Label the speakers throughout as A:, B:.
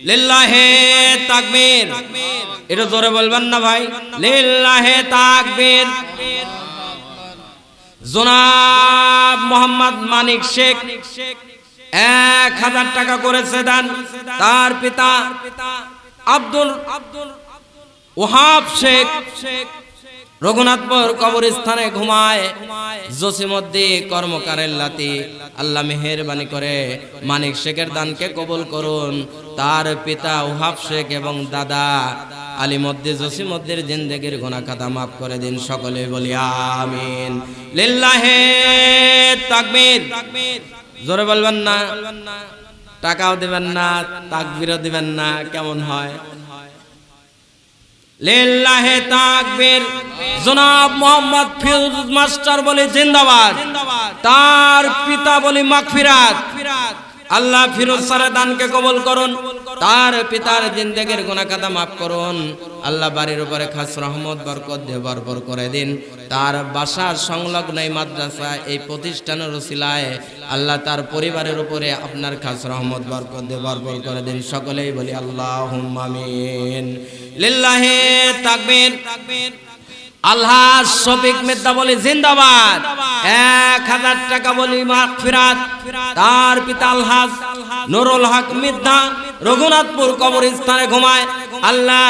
A: লিল্লাহে তাকবীর। এটা জোরে বলবেন না ভাই, লিল্লাহে তাকবীর। জনাব মোহাম্মদ মানিক শেখ 1000 টাকা করেছে দান। তার পিতা আব্দুল ওহাব শেখ রঘুনাথপুর কবরস্থানে ঘুমায়। জসিমউদ্দিন কর্মকারের লাতি, আল্লাহ মেহেরবানি করে মানিক শেখের দানকে কবুল করুন। তার পিতা ওহাব শেখ এবং দাদা আলিমউদ্দিন জসিমউদ্দিনের জিন্দেগির গুনাহ খাতা মাফ করে দিন। সকলে বলি আমিন। লিল্লাহে তাকবীর। জোরে বলবেন না, টাকাও দিবেন না, তাকবীরও দিবেন না, কেমন হয়? লিল্লাহে তাকবীর। জনাব মোহাম্মদ ফিরোজ মাস্টার বলে জিন্দাবাদ। তার পিতা বলি মাগফিরাত। আল্লাহ ফিরোজ স্যারের দানকে কবুল করুন। তার পিতার জিন্দেগির গুনাহ খাতা মাফ করুন। আল্লাহ বাড়ির উপরে খাস রহমত বরকত দিয়ে ভরপুর করে দিন। তার বাসার সংলগ্ন এই মাদ্রাসা, এই প্রতিষ্ঠানের উসিলায় আল্লাহ তার পরিবারের উপরে আপনার খাস রহমত বরকত দিয়ে ভরপুর করে দিন। সকলেই বলি আল্লাহুম্মা আমিন। লিল্লাহে তাকবীর। আলহাজ শফিক মিদ্দা বলি জিন্দাবাদ। 1000 টাকা বলি মাগফিরাত। তার পিতা আলহাজ নুরুল হক মিদ্দা রঘুনাথপুর কবরস্থানে ঘুমায়। আল্লাহ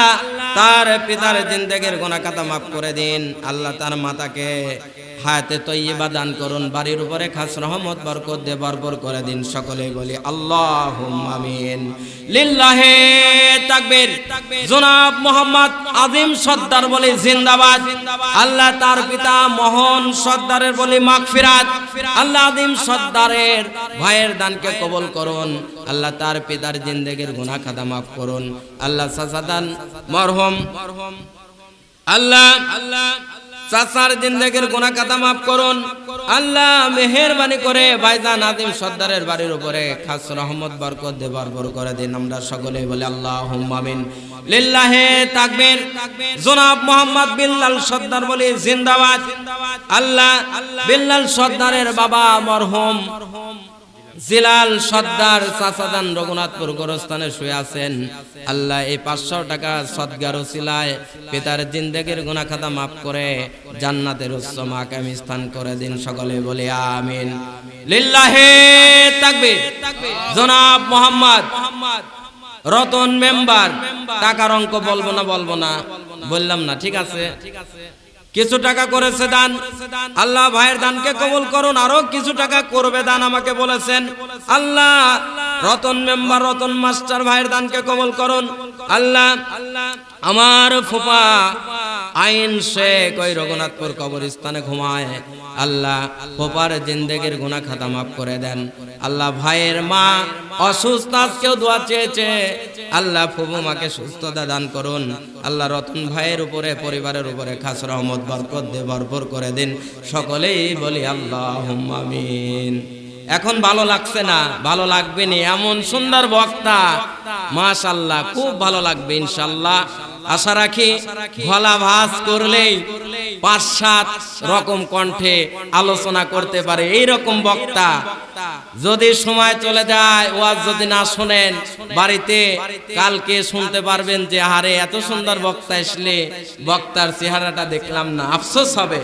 A: তার পিতার জিন্দেগির গুনাহ খাতা মাফ করে দিন। আল্লাহ তার মাতাকে হায়াতে তয়্যিবা দান করুন। বাড়ির উপরে খাস রহমত বরকত দিয়ে ভরপুর করে দিন। সকলেই বলি আল্লাহুম্মা আমিন। লিল্লাহে তাকবীর। জনাব মোহাম্মদ আজিম সর্দার বলে জিন্দাবাদ। আল্লাহ তার পিতা মোহন সর্দারের বলে মাগফিরাত। আল্লাহ আজিম সর্দারের ভাইয়ের দানকে কবুল করুন। আল্লাহ তার পিতার জিন্দেগির গুনাহ খাতা মাফ করুন। আল্লাহ চাচাদান মরহুম আল্লাহ চাচার জিন্দেগির গুনাহ খাতা মাফ করুন। আল্লাহ মেহেরবানি করে ভাইজান আজিম সর্দারের বাড়ির উপরে খাস রহমত বরকত দিয়ে ভরপুর করে দিন। আমরা সকলেই বলি আল্লাহুম্মা আমিন। লিল্লাহে তাকবীর। জনাব মোহাম্মদ বিল্লাল সর্দার বলি জিন্দাবাদ। আল্লাহ বিল্লাল সর্দারের বাবা মরহুম জিলাল সর্দার চাচাদান রঘুনাথপুর গোরস্থানে শুয়ে আছেন। আল্লাহ এই 500 টাকা সদগার ওসিলায় পিতার জিন্দেগির গুনাহ খাতা মাফ করে জান্নাতের উচ্চ মাকামি স্থান করে দিন। সকলে বলি আমিন। লিল্লাহে তাকবীর। জনাব মোহাম্মদ রতন মেম্বার, টাকার অঙ্ক বলবো না, বললাম না, ঠিক আছে। কিছু টাকা করেছে দান। আল্লাহ ভাইয়ের দানকে কবুল করুন। আরো কিছু টাকা করবে দান আমাকে বলেছেন। আল্লাহ রতন মেম্বার, রতন মাস্টার ভাইয়ের দানকে কবুল করুন। আল্লাহ আমার ফুপা আইন শেখ ওই রঘুনাথপুর কবরস্থানে ঘুমায়। আল্লাহ ফুপার জিন্দেগির গুনাহ খাতা মাফ করে দেন। আল্লাহ ভাইয়ের মা অসুস্থ, আজকেও দোয়া চেয়েছে। আল্লাহ ফুপু মাকে সুস্থতা দান করুন। আল্লাহ রতন ভাইয়ের উপরে পরিবারের উপরে খাস রহমত বরকত দিয়ে ভরপুর করে দিন। সকলেই বলি আল্লাহুম্মা আমিন। এখন ভালো লাগছে না? ভালো লাগবে নি? এমন সুন্দর বক্তা, মাশাআল্লাহ, খুব ভালো লাগবে ইনশাআল্লাহ। আশা রাখি গলা ভাঁজ করলেই 5-7 রকম কণ্ঠে আলোচনা করতে পারে এইরকম বক্তা। যদি সময় চলে যায়, ওয়াজ যদি না শুনেন, বাড়িতে কালকে শুনতে পারবেন যে আরে এত সুন্দর বক্তা আসলে বক্তার চেহারাটা দেখলাম না, আফসোস হবে,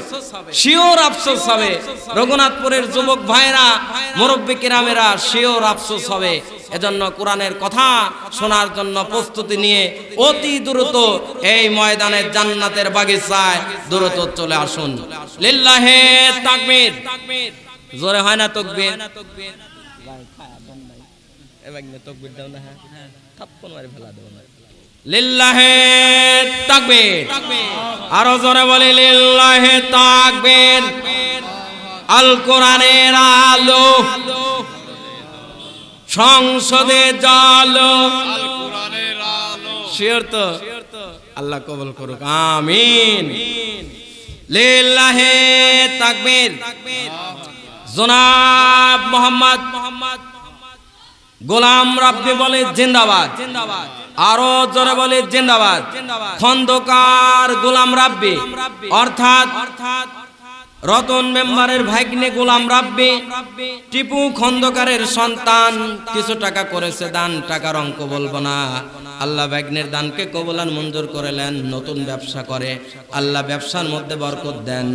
A: শিওর আফসোস হবে। রঘুনাথপুরের যুবক ভাইরা, মুরব্বী কিরামেরা শিওর আফসোস হবে। এজন্য কোরআনের কথা শোনার জন্য প্রস্তুতি নিয়ে অতি দ্রুত এই ময়দানে জান্নাতের বাগিচায় দ্রুত চলে আসুন। লিল্লাহে তাকবীর। জোরে হয় না তাকবীর? লিল্লাহে তাকবীর। আরো জোরে বলে লিল্লাহে তাকবীর। আল কোরআনের আলো সংসদে জালো, শিওর তো? আল্লাহ কবুল করুক, আমিন। লিল্লাহে তাকবীর। জনাব মোহাম্মদ গোলাম রাব্বি বলে জিন্দাবাদ। আরো জোরে বলে জিন্দাবাদ। খন্দকার গোলাম রাব্বি অর্থাৎ রতন মেম্বারের ভাগ্নে গোলাম রাব্বি, টিপু খন্দকারের সন্তান কিছু টাকা করেছে দান, টাকার অঙ্ক বলবো না। আল্লাহ ভাগ্নের দানকে কবুলান মঞ্জুর করলেন, নতুন ব্যবসা করে আল্লাহ ব্যবসার মধ্যে বরকত দেন।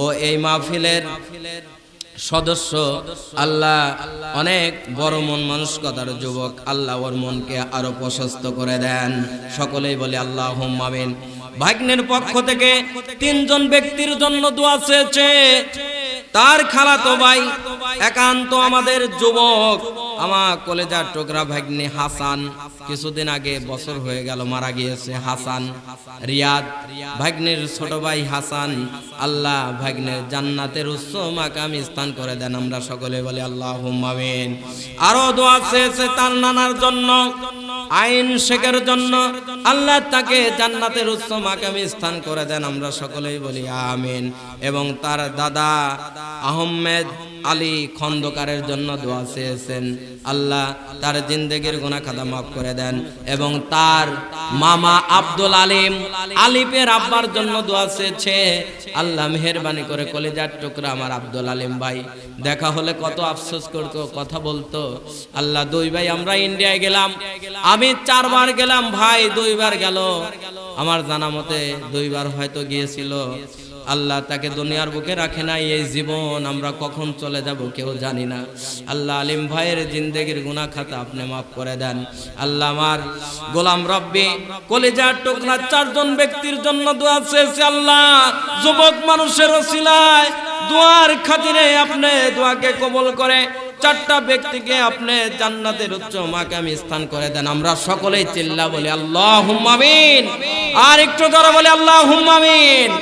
A: ও এই মাহফিলের সদস্য আল্লাহ অনেক বড় মন মানসিকতার যুবক, আল্লাহ ওর মনকে আরো প্রশস্ত করে দেন। সকলেই বলে আল্লাহুম্মা আমিন। ভাগ্নের পক্ষ থেকে 3 জন ব্যক্তির জন্য দোয়া চেয়েছে। তার খালাতো ভাই একান্ত আমাদের যুবক, আমার কলেজার টুকরা ভাগ্নে হাসান, কিছুদিন আগে বছর হয়ে গেল মারা গিয়েছে হাসান। রিয়াদ ভাগ্নের ছোট ভাই হাসান, আল্লাহ ভাগ্নের জান্নাতের উচ্চ মাকাম স্থান করে দেন। আমরা সকলে বলি আল্লাহুম্মা আমিন। আরো দোয়া চেয়েছে তার নানার জন্য, আইন শেখের জন্য, আল্লাহ তাকে জান্নাতের উচ্চ মাকামে স্থান করে দেন। আমরা সকলেই বলি আমিন। এবং তার দাদা আহমেদ আলী খন্দকারের জন্য দোয়া চেয়েছেন, আল্লাহ তার জিন্দেগির গুনাহ খাতা মাফ করে দেন। এবং তার মামা আব্দুল আলিম আলিফের আব্বার জন্য দোয়া চেয়েছে, আল্লাহ মেহেরবানি করে কলিজার টুকরা আমার আব্দুল আলিম ভাই, দেখা হলে কত আফসোস করতো, কথা বলতো। আল্লাহ 2 ভাই আমরা ইন্ডিয়ায় গেলাম, আমি 4 বার গেলাম, ভাই 2 বার গেল, আমার জানা মতে 2 বার হয়তো গিয়েছিল। আল্লাহ তাকে দুনিয়ার বুকে রাখে নাই। এই জীবন আমরা কখন চলে যাব কেউ জানি না। আল্লাহ আলিম ভাইয়ের জিন্দেগির গুনাহ খাতা আপনি মাফ করে দেন। আল্লাহ আমার গোলাম রব্বি কলিজার টুকরা 4 জন ব্যক্তির জন্য দোয়া চেয়েছে, আল্লাহ যুবক মানুষের ওসিলায় দোয়ার খাতিরে আপনি দোয়াকে কবুল করে 4টা ব্যক্তিকে আপনি জান্নাতের উচ্চ মাকামে স্থান করে দেন। আমরা সকলেই চিল্লা বলি আল্লাহুম্মা আমিন। আর একটু জোরে বলি আল্লাহুম্মা আমিন।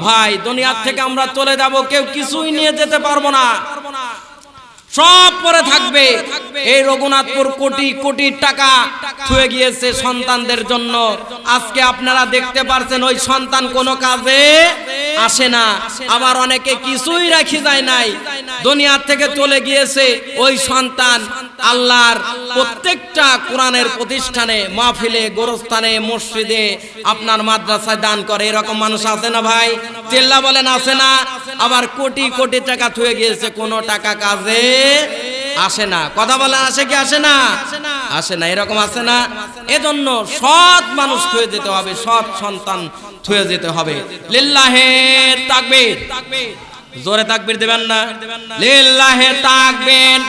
A: ভাই দুনিয়া থেকে আমরা চলে যাব, কেউ কিছুই নিয়ে যেতে পারবো না, সব পরে থাকবে। এই রঘুনাথপুর কোটি কোটি টাকা থুয়ে গিয়েছে সন্তানদের জন্য। আজকে আপনারা দেখতে পারছেন ওই সন্তান কোনো কাজে আসে না, আবার অনেকে কিছুই রাখি যায় নাই, দুনিয়া থেকে চলে গিয়েছে ওই সন্তান আল্লাহর প্রত্যেকটা কোরআনের প্রতিষ্ঠানে, মাহফিলে, গোরস্থানে, মসজিদে, আপনার মাদ্রাসায় দান করে। এরকম মানুষ আছে না ভাই? চিল্লা বলেন আছে না? আবার কোটি কোটি টাকা থুয়ে গিয়েছে, কোনো টাকা কাজে আসে না। কথা বলে আসে কি আসে না? আসে না। এরকম আছে না? এজন্য সৎ মানুষ থুয়ে যেতে হবে, সৎ সন্তান থুয়ে যেতে হবে। লিল্লাহে তাকবীর, জোরে তাকবীর দেবেন না? লিল্লাহে তাকবীর।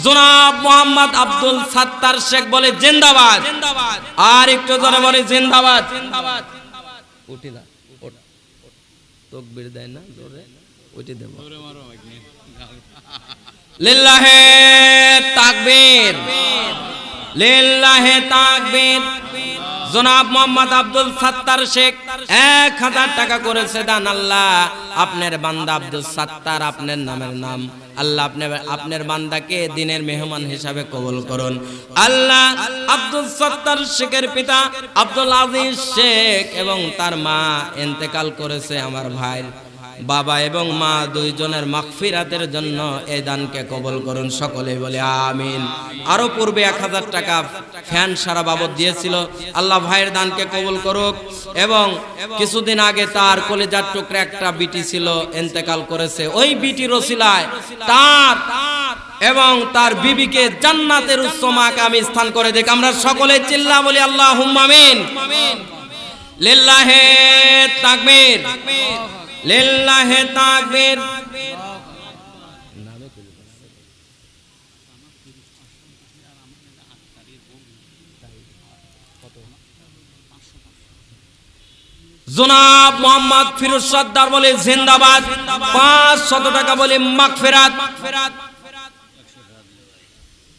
A: জনাব মোহাম্মদ আব্দুল সাত্তার শেখ বলে জিন্দাবাদ। আর একটু জোরে বলে জিন্দাবাদ। উঠি না, তাকবীর দেয় না, জোরে উঠি দেব। লিল্লাহে তাকবীর, লিল্লাহে তাকবীর। জনাব মোহাম্মদ আব্দুল সাত্তার শেখ 1000 টাকা করেছে দান। আল্লাহ আপনার বান্দা আব্দুল সাত্তার, আপনার নামের নাম, আল্লাহ আপনার বান্দাকে দিনের মেহমান হিসাবে কবুল করুন। আল্লাহ আব্দুল সাত্তার শেখের পিতা আব্দুল আজিজ শেখ এবং তার মা ইন্তেকাল করেছে, আমার ভাইয়ের বাবা এবং মা 2 জনের মাগফিরাতের জন্য এই দানকে কবুল করুন। সকলে বলে আমিন। আরো পূর্বে 1000 টাকা ফ্যান সারা বাবদ দিয়েছিল, আল্লাহ ভাইয়ের দানকে কবুল করুক। এবং কিছুদিন আগে তার কলিজার টুকরা একটা বিটি ছিল, ইন্তেকাল করেছে, ওই বিটির ওসিলায় তার এবং তার বিবিকে জান্নাতের উচ্চ মাকামে স্থান করে দেখ। আমরা সকলে চিল্লা বলি আল্লাহুম্মা আমিন। লিল্লাহে তাকবীর, লিল্লাহে তাকবীর। জনাব মোহাম্মদ ফিরোজ সর্দার বলে জিন্দাবাদ। 500 টাকা বলে মাগফিরাত।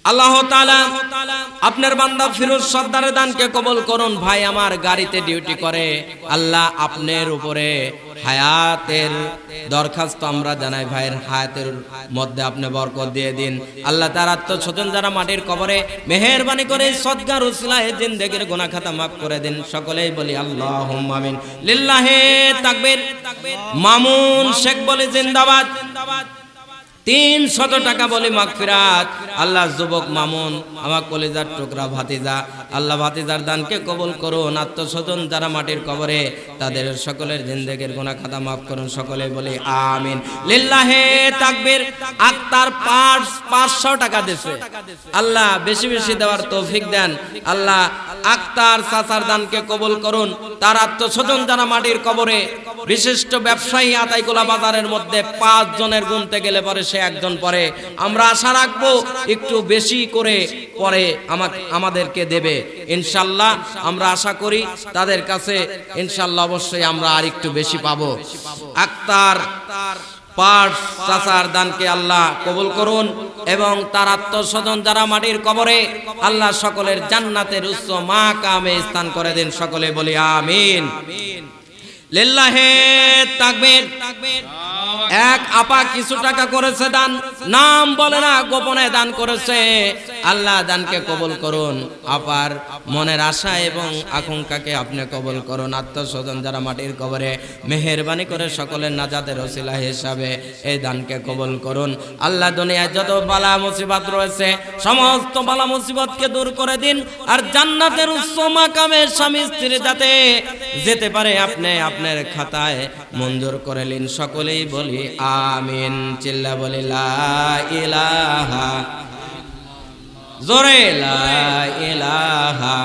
A: আল্লাহ তাআলা আপনার বান্দা ফিরোজ সর্দারের দানকে কবুল করুন। ভাই আমার গাড়িতে ডিউটি করে, আল্লাহ আপনার উপরে হায়াতের দরখাস্ত আমরা জানাই, ভাইয়ের হায়াতের মধ্যে আপনি বরকত দিয়ে দিন। আল্লাহ তার আত্মস্বজন যারা মাটির কবরে, মেহেরবানি করে সদকার উসিলায় জিন্দেগির গুনাহ খাতা মাফ করে দিন। সকলেই বলি আল্লাহুম্মা আমিন। লিল্লাহে তাকবীর। মামুন শেখ বলে জিন্দাবাদ। 300 টাকা বলি মাগফিরাত। আল্লাহ যুবক মামুন আমার কলিজার টুকরা ভাতিজা, আল্লাহ ভাতিজার দানকে কবুল করুন। আত্মস্বজন যারা মাটির কবরে তাদের সকলের জিন্দেগির গুনাহ খাতা মাফ করুন, সকলে বলি আমিন। লিল্লাহে তাকবীর। আক্তার 500 টাকা দিয়েছে, আল্লাহ বেশি বেশি দেওয়ার তৌফিক দেন। আল্লাহ আক্তার চাচার দানকে কবুল করুন। তার আত্মস্বজন যারা মাটির কবরে, বিশিষ্ট ব্যবসায়ী আতাইকুলা বাজারের মধ্যে 5 জনের গুনতে গেলে পরে সে একজন পরে। আমরা আশা রাখবো একটু বেশি করে পরে আমাদেরকে দেবে ইনশাল্লাহ। আমরা আশা করি তাদের কাছে ইনশাল্লাহ অবশ্যই আমরা আর একটু বেশি পাবো। আক্তার চাচার দানকে আল্লাহ কবুল করুন এবং তার আত্মস্বজন যারা মাটির কবরে, আল্লাহ সকলের জান্নাতের উচ্চ মাকামে স্থান করে দিন, সকলে বলি আমিন। লিল্লাহে তাকবীর। এক আপা কিছু টাকা করেছে দান, নাম বলে না, গোপনে দান করেছে। আল্লাহ দানকে কবুল করুন। আপার মনের আশা এবং আকাঙ্ক্ষাকে আপনি কবুল করুন। আত্মস্বজন যারা মাটির কবরে, মেহেরবানি করে সকলের নাজাতের ওসিলা হিসাবে এই দানকে কবুল করুন। আল্লাহ দুনিয়ায় যত বালা মুসিবত রয়েছে সমস্ত বালা মুসিবতকে দূর করে দিন, আর জান্নাতের উচ্চ মাকামে স্বামী স্ত্রী যাতে যেতে পারে আপনি আপনার খাতায় মঞ্জুর করে নিন, সকলেই বলি আমিন। চিল্লা বলি লা ইলাহা, জোরে লা ইলাহা।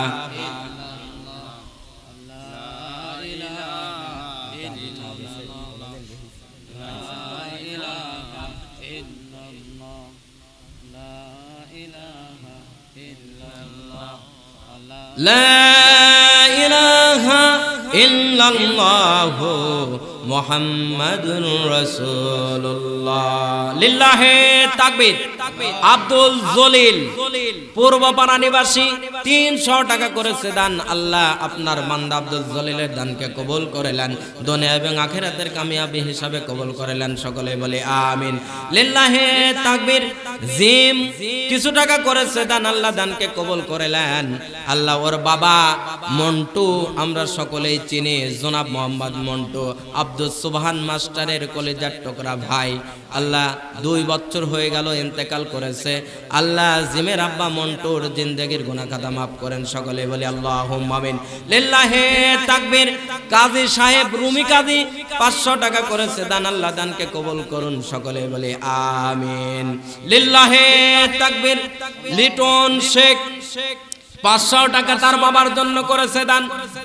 A: লা ইলাহা ইল্লাল্লাহু মুহাম্মাদুর রাসূলুল্লাহ। লিল্লাহে তাকবীর। আব্দুল জলিল পূর্বপাড়া নিবাসী 300 টাকা করেছে দান। আল্লাহ আপনার বান্দা আব্দুল জলিলের দানকে কবুল করেলেন, দুনিয়া এবং আখিরাতের কামিয়াবি হিসাবে কবুল করেলেন, সকলে বলে আমিন। লিল্লাহে তাকবীর। জিম কিছু টাকা করেছে দান, আল্লাহ দানকে কবুল করেলেন। আল্লাহ ওর বাবা মন্টু, আমরা সকলেই চিনি, জনাব মোহাম্মদ মন্টু আব্দুল সুবহান মাস্টারের কলিজার টুকরা ভাই। আল্লাহ 2 বছর হয়ে গেল ইন্তেকাল করেছে। আল্লাহ জিমের আব্বা মন্টুর জিন্দেগির গুনাহ খাতা মাফ করেন, সকলে বলি আল্লাহুম্মা আমিন। লিল্লাহে তাকবীর। কাজী সাহেব রুমি কাজী 500 টাকা করেছে দান, আল্লাহ দানকে কবুল করুন, সকলে বলি আমিন। লিল্লাহে তাকবীর। লিটন শেখ 500 টাকা তার বাবার জন্য করেছে দান।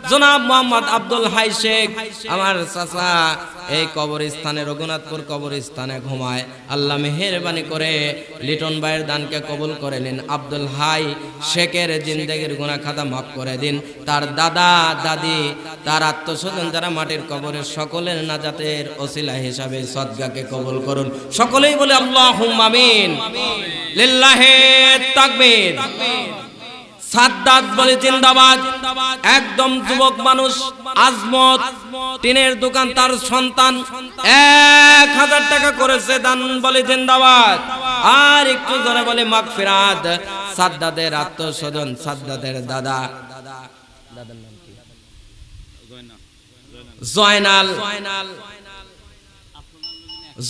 A: জনাব মোহাম্মদ আব্দুল হাই শেখ, আমার চাচা এই কবরস্থানে, রঘুনাথপুর কবরস্থানে ঘুমায়। আল্লাহ মেহেরবানি করে লিটন ভাইয়ের দানকে কবুল করে নিন। আব্দুল হাই শেখের জিন্দেগির গুনাহ খাতা মাফ করে দিন। তার দাদা দাদি, তার আত্মস্বজন যারা মাটির কবরে, সকলের নাজাতের ওসিলা হিসাবে সদকাকে কবুল করুন, সকলেই বলে আল্লাহুম্মা আমিন। লিল্লাহে তাকবীর। সাদ্দাত বলে জিন্দাবাদ। একদম যুবক মানুষ, আজমত, টিনের দোকান, তার সন্তান 1000 টাকা করেছে দান, বলে জিন্দাবাদ। আর একটু জোরে বলে মাগফিরাত। সাদ্দাতের আত্মস্বজন, সাদ্দাতের দাদা, দাদার নাম কি?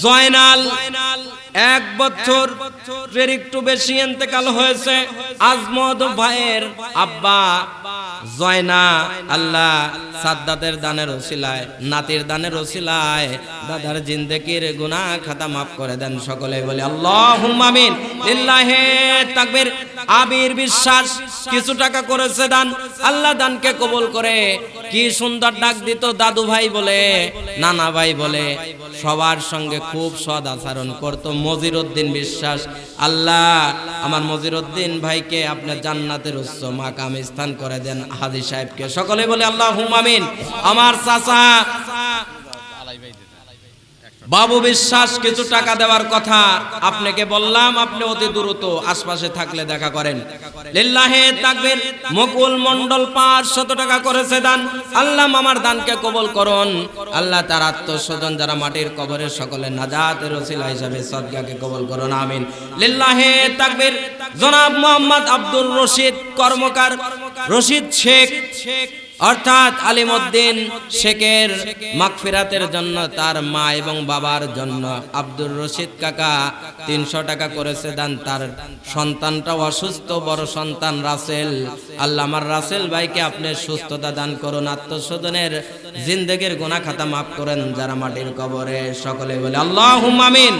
A: জয়নাল 1 বছরের একটু বেশি ইন্তেকাল হয়েছে। আজমত ভাইয়ের আব্বা জয়না, আল্লাহ সাদ্দাতের দানের ওসিলায়, নাতির দানের ওসিলায় দাদার জিন্দেগির গুনাহ খাতা মাফ করে দেন, সকলে বলে আল্লাহুম্মা আমিন। লিল্লাহে তাকবীর। আবির বিশ্বাস কিছু টাকা করেছে দান, আল্লাহ দানকে কবুল করে। কি সুন্দর ডাক দিত, দাদু ভাই বলে, নানা ভাই বলে, সবার সঙ্গে খুব সদ আচরণ করত। মজিরউদ্দিন বিশ্বাস, আল্লাহ আমার মজিরউদ্দিন ভাইকে আপনি জান্নাতের উচ্চ মাকামে স্থান করে দেন। হাজী সাহেবকে, সকলে বলে আল্লাহুম্মা আমিন। আমার চাচা বাবু বিশ্বাস কিছু টাকা দেওয়ার কথা আপনাকে বললাম, আপনি অতি দ্রুত আশপাশে থাকলে দেখা করেন। লিল্লাহে তাকবীর। মুকুল মন্ডল 500 টাকা করেছে দান, আল্লাহ আমার দানকে কবুল করুন। আল্লাহ তার আত্মস্বজন যারা মাটির কবরে, সকলের নাজাতের ওসিলা হিসাবে সদকাকে কবুল করুন, আমিন। লিল্লাহে তাকবীর। জনাব মোহাম্মদ আব্দুর রশিদ কর্মকার, রশিদ শেখ অর্থাৎ আলিমউদ্দিন শেখের মাগফিরাতের জন্য তার মা এবং বাবার জন্য আব্দুর রশিদ কাকা 300 টাকা করেছে দান। তার সন্তানটাও অসুস্থ, বড় সন্তান রাসেল। আল্লাহ আমার রাসেল ভাইকে আপনি সুস্থতা দান করুন, আত্মস্বজনের জিন্দেগির গুনাহ খাতা মাফ করেন যারা মাটির কবরে। সকলে বলে আল্লাহুম্মা আমিন।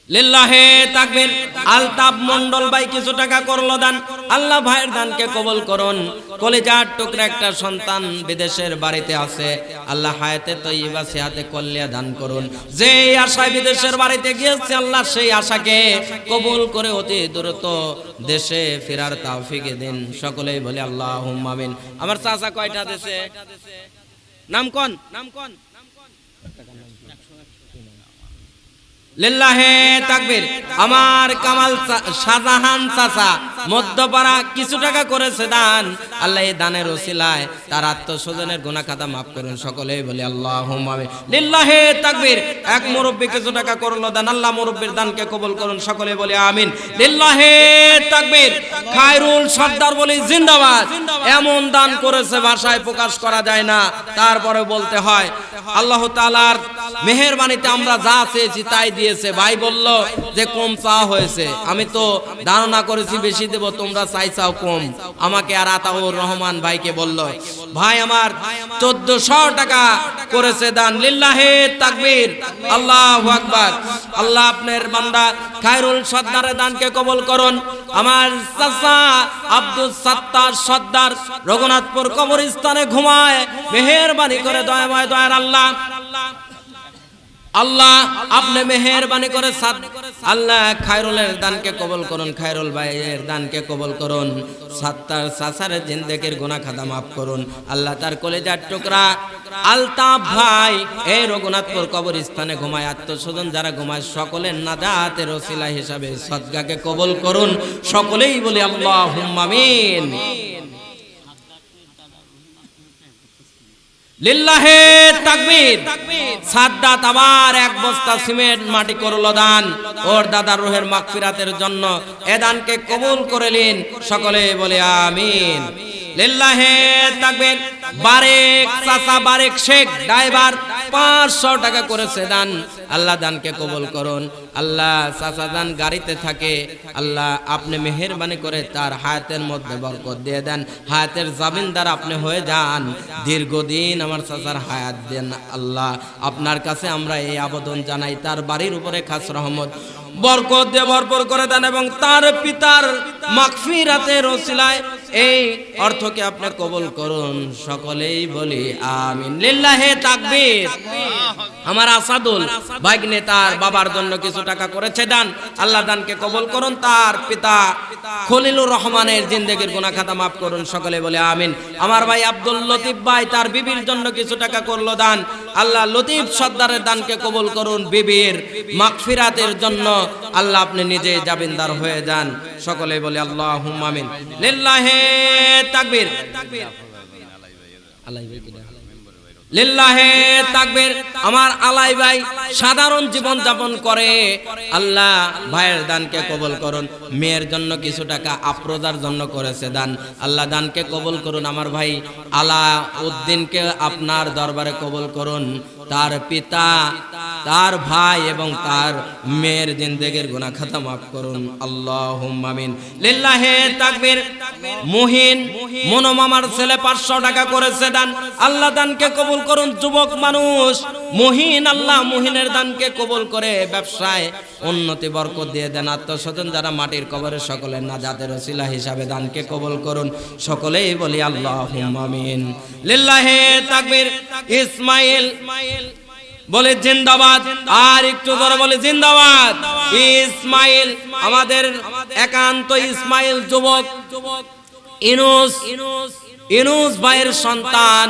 A: লিল্লাহে তাকবীর। আলতাফ মন্ডল ভাই কিছু টাকা করলো দান। আল্লাহ ভাইয়ের দানকে কবুল করুন। কলিজার টুকরা একটা সন্তান বিদেশের বাড়িতে আছে, আল্লাহ হায়াতে তয়্যিবা সিহাতে কল্যাণ দান করুন। যেই আশায় বিদেশের বাড়িতে গিয়েছে আল্লাহ সেই আশাকে কবুল করে অতি দ্রুত দেশে ফেরার তৌফিক দিন। সকলেই বলে আল্লাহুম্মা আমিন। আমার চাচা কয়টা দেশে? নাম কোন? লিল্লাহে তাকবীর। আমার কামাল শাহজাহান চাচা মধ্যপাড়া কিছু টাকা করেছে দান। আল্লাহ এই দানের ওসিলায় তার আত্মস্বজনের গুনাহ খাতা মাফ করুন। সকলেই বলি আল্লাহুম্মা আমিন। লিল্লাহে তাকবীর। এক মুরব্বি কিছু টাকা করলো দান। আল্লাহ মুরব্বির দানকে কবুল করুন। সকলে বলি আমিন। লিল্লাহে তাকবীর। খায়রুল সর্দার বলি জিন্দাবাদ। এমন দান করেছে ভাষায় প্রকাশ করা যায় না, তারপরে বলতে হয় আল্লাহ তাআলার মেহেরবানিতে আমরা যা চেয়েছি তাই দিয়েছে। ভাই বলল যে কম চাওয়া হয়েছে, আমি তো ধারণা করেছি বেশি দেব, তোমরা চাইছাও কম। আমাকে আর আতাউর রহমান ভাইকে বলল ভাই আমার 1400 টাকা করেছে দান। লিল্লাহে তাকবীর। আল্লাহু আকবার। আল্লাহ আপনার বান্দা খায়রুল সর্দারের দানকে কবুল করুন। আমার চাচা আব্দুল সাত্তার সর্দার রঘুনাথপুর কবরস্থানে ঘুমায়, মেহেরবানি করে দয়াময় দয়ার আল্লাহ আল্লাহ আপনি মেহেরবানি করে আল্লাহ খায়রুলের দানকে কবুল করুন, খায়রুল ভাইয়ের দানকে কবুল করুন, সাত্তার চাচারের জিন্দেগির গুনাহ খাতা মাফ করুন। আল্লাহ তার কলিজার টুকরা আলতাফ ভাই এই রঘুনাথপুর কবরস্থানে ঘুমায়, আত্মস্বজন যারা ঘুমায় সকলের নাজাতের ওসিলা হিসাবে সদকাকে কবুল করুন। সকলেই বলি আল্লাহুম্মা আমিন। লিল্লাহে তাকবীর। সাদ্দাত আবার 1 বস্তা সিমেন্ট মাটি করলো দান ওর দাদার রুহের মাগফিরাতের জন্য। এ দানকে কবুল করে নিন। সকলে বলে আমিন। লিল্লাহে তাকবীর। বারেক চাচা বারেক শেখ ড্রাইভার 500 টাকা করেছে দান। আল্লাহ দানকে কবুল করুন। আল্লাহ চাচা দান গাড়িতে থাকে, আল্লাহ আপনি মেহেরবানি করে তার হায়াতের মধ্যে বরকত দিয়ে দেন, হায়াতের জামিনদার আপনি হয়ে যান, দীর্ঘদিন আমার চাচার হায়াত দেন। আল্লাহ আপনার কাছে আমরা এই আবেদন জানাই, তার বাড়ির উপরে খাস রহমত বরকত দিয়ে ভরপুর করে দেন এবং তার পিতার মাগফিরাতের ওসিলায় এই অর্থকে আপনি কবুল করুন। সকলেই বলি আমিন। লিল্লাহে তাকবীর। আমার আসাদুল ভাগ্নে তার বাবার জন্য কিছু টাকা করেছে দান। আল্লাহ দানকে কবুল করুন। তার পিতা খলিলুর রহমানের জিন্দেগির গুনাহ খাতা মাফ করুন। সকলে বলে আমিন। আমার ভাই আব্দুল লতিফ ভাই তার বিবির জন্য কিছু টাকা করলো দান। আল্লাহ লতিফ সর্দারের দানকে কবুল করুন। বিবির মাগফিরাতের জন্য আল্লাহ আপনি নিজে জামিনদার হয়ে যান। সকলে বলে আল্লাহুম্মা আমিন। লিল্লাহে তাকবীর। লিল্লাহে তাকবীর। আমার আলাই ভাই সাধারণ জীবন যাপন করে, আল্লাহ ভাইয়ের দানকে কবুল করুন। মেয়ের জন্য কিছু টাকা আফরোজার জন্য করেছে দান। আল্লাহ দানকে কবুল করুন। আমার ভাই আলা উদ্দিনকে আপনার দরবারে কবুল করুন। তার পিতা, তার ভাই এবং তার মেয়ের জিন্দেগির গুনাহ খাতা মাফ করুন। আল্লাহুম্মা আমিন। লিল্লাহে তাকবীর। মুহিন মনো মামার ছেলে 500 টাকা করেছে দান। আল্লাহ দানকে কবুল করুন। যুবক মানুষ মুহিন, আল্লাহ মুহিনের দানকে কবুল করে ব্যবসায় উন্নতি বরকত দিয়ে দেন। আত্মস্বজন যারা মাটির কবরে সকলের নাজাতের ওসিলা হিসাবে দানকে কবুল করুন। সকলেই বলি আল্লাহুম্মা আমিন। লিল্লাহে তাকবীর। ইসমাইল বলে জিন্দাবাদ। আর একটু ধরে বলে জিন্দাবাদ। ইসমাইল আমাদের একান্ত ইসমাইল যুবক ইনুস ভাইয়ের সন্তান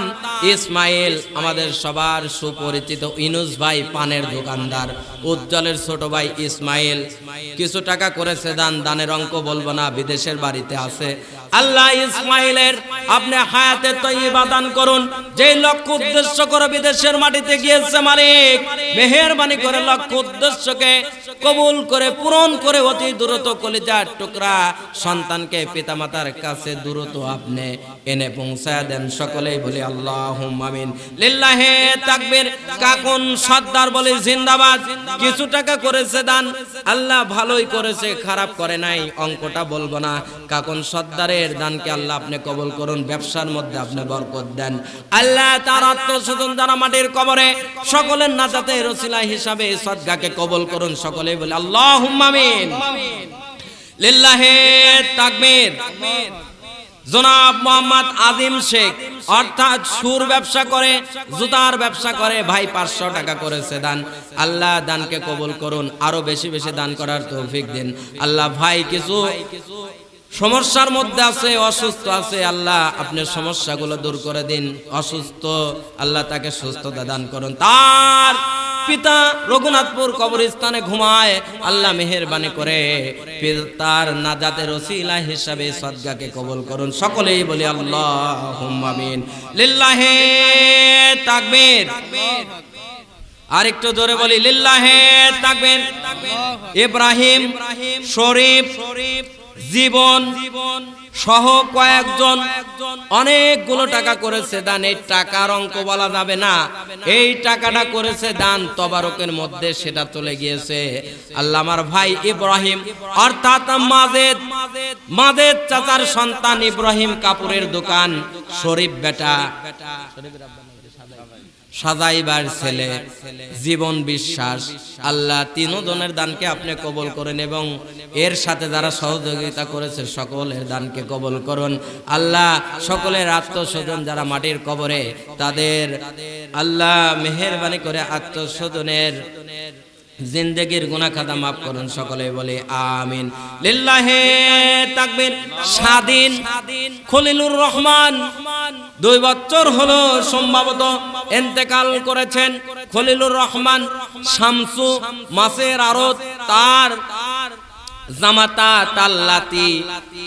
A: ইসমাইল, আমাদের সবার সুপরিচিত ইনুস ভাই পানের দোকানদার। উজ্জ্বলের ছোট ভাই ইসমাইল কিছু টাকা করেছে দান। দানের অঙ্ক বলবো না, বিদেশের বাড়িতে আছে। আল্লাহ ইসমাইলের আপনি হায়াতে তয়্যিবা দান করুন। যেই লক্ষ্য উদ্দেশ্য করে বিদেশের মাটিতে গিয়েছে মালিক, মেহেরবানি করে লক্ষ্য উদ্দেশ্যকে কবুল করে পূরণ করে অতি দ্রুত কলিজার টুকরা সন্তানকে পিতামাতার কাছে দ্রুত আপনি এনে পৌঁছায় দেন। সকলেই বলি আল্লাহুম্মা আমিন। লিল্লাহি তাকবীর। কাকুন সর্দার বলে জিন্দাবাদ। কিছু টাকা করেছে দান, আল্লাহ ভালোই করেছে, খারাপ করে নাই, অঙ্কটা বলবো না। কাকুন সর্দারের দানকে আল্লাহ আপনি কবুল করুন, ব্যবসার মধ্যে আপনি বরকত দেন। আল্লাহ তার আত্মস্বজন যারা মাটির কবরে, সকলের নাজাতের ওসিলা হিসাবে সদকাকে কবুল করুন। সকলেই বলে আল্লাহুম্মা আমিন। লিল্লাহি তাকবীর। জনাব মোহাম্মদ আজিম শেখ অর্থাৎ সুর ব্যবসা করে, জুতার ব্যবসা করে, ভাই 500 টাকা করেছে দান। আল্লাহ দানকে কবুল করুন, আরো বেশি বেশি দান করার তৌফিক দিন। আল্লাহ ভাই কিছু সমস্যার মধ্যে আছে, অসুস্থ আছে, আল্লাহ আপনি সমস্যাগুলো দূর করে দিন। অসুস্থ, আল্লাহ তাকে সুস্থতা দান করুন। তার পিতা রঘুনাথপুর কবরস্থানে ঘুমায়, আল্লাহ মেহেরবানি করে তার নাজাতের ওসিলা হিসাবে সদকাকে কবুল করুন। সকলেই বলি আল্লাহুম্মা আমিন। লিল্লাহি তাকবীর। আরেকটু জোরে বলি লিল্লাহি তাকবীর। ইব্রাহিম শরীফ জীবন সহ কয়েকজন অনেকগুলো টাকা করেছে দান। এই টাকার অঙ্ক বলা যাবে না, এই টাকাটা করেছে দান তবারকের মধ্যে, সেটা চলে গিয়েছে। আল্লাহ আমার ভাই ইব্রাহিম অর্থাৎ মাজেদ চাচার সন্তান ইব্রাহিম কাপুরের দোকান, শরীফ বেটা, সাজাইবার ছেলে, জীবন বিশ্বাস, আল্লাহ তিনজনের দানকে আপনি কবুল করেন এবং এর সাথে যারা সহযোগিতা করেছে সকলের দানকে কবুল করুন। আল্লাহ সকলের আত্মস্বজন যারা মাটির কবরে, তাদের আল্লাহ মেহেরবানি করে আত্মস্বজনের জিন্দেগির গুনাহ খাতা মাফ করুন। সকলে বলে আমিন। লিল্লাহি তাকবীর। স্বাধীন খলিলুর রহমান 2 বছর হলো সম্ভবত ইন্তেকাল করেছেন। খলিলুর রহমান শামসু মাছের আড়ত, তার জামাতা তাল্লাতি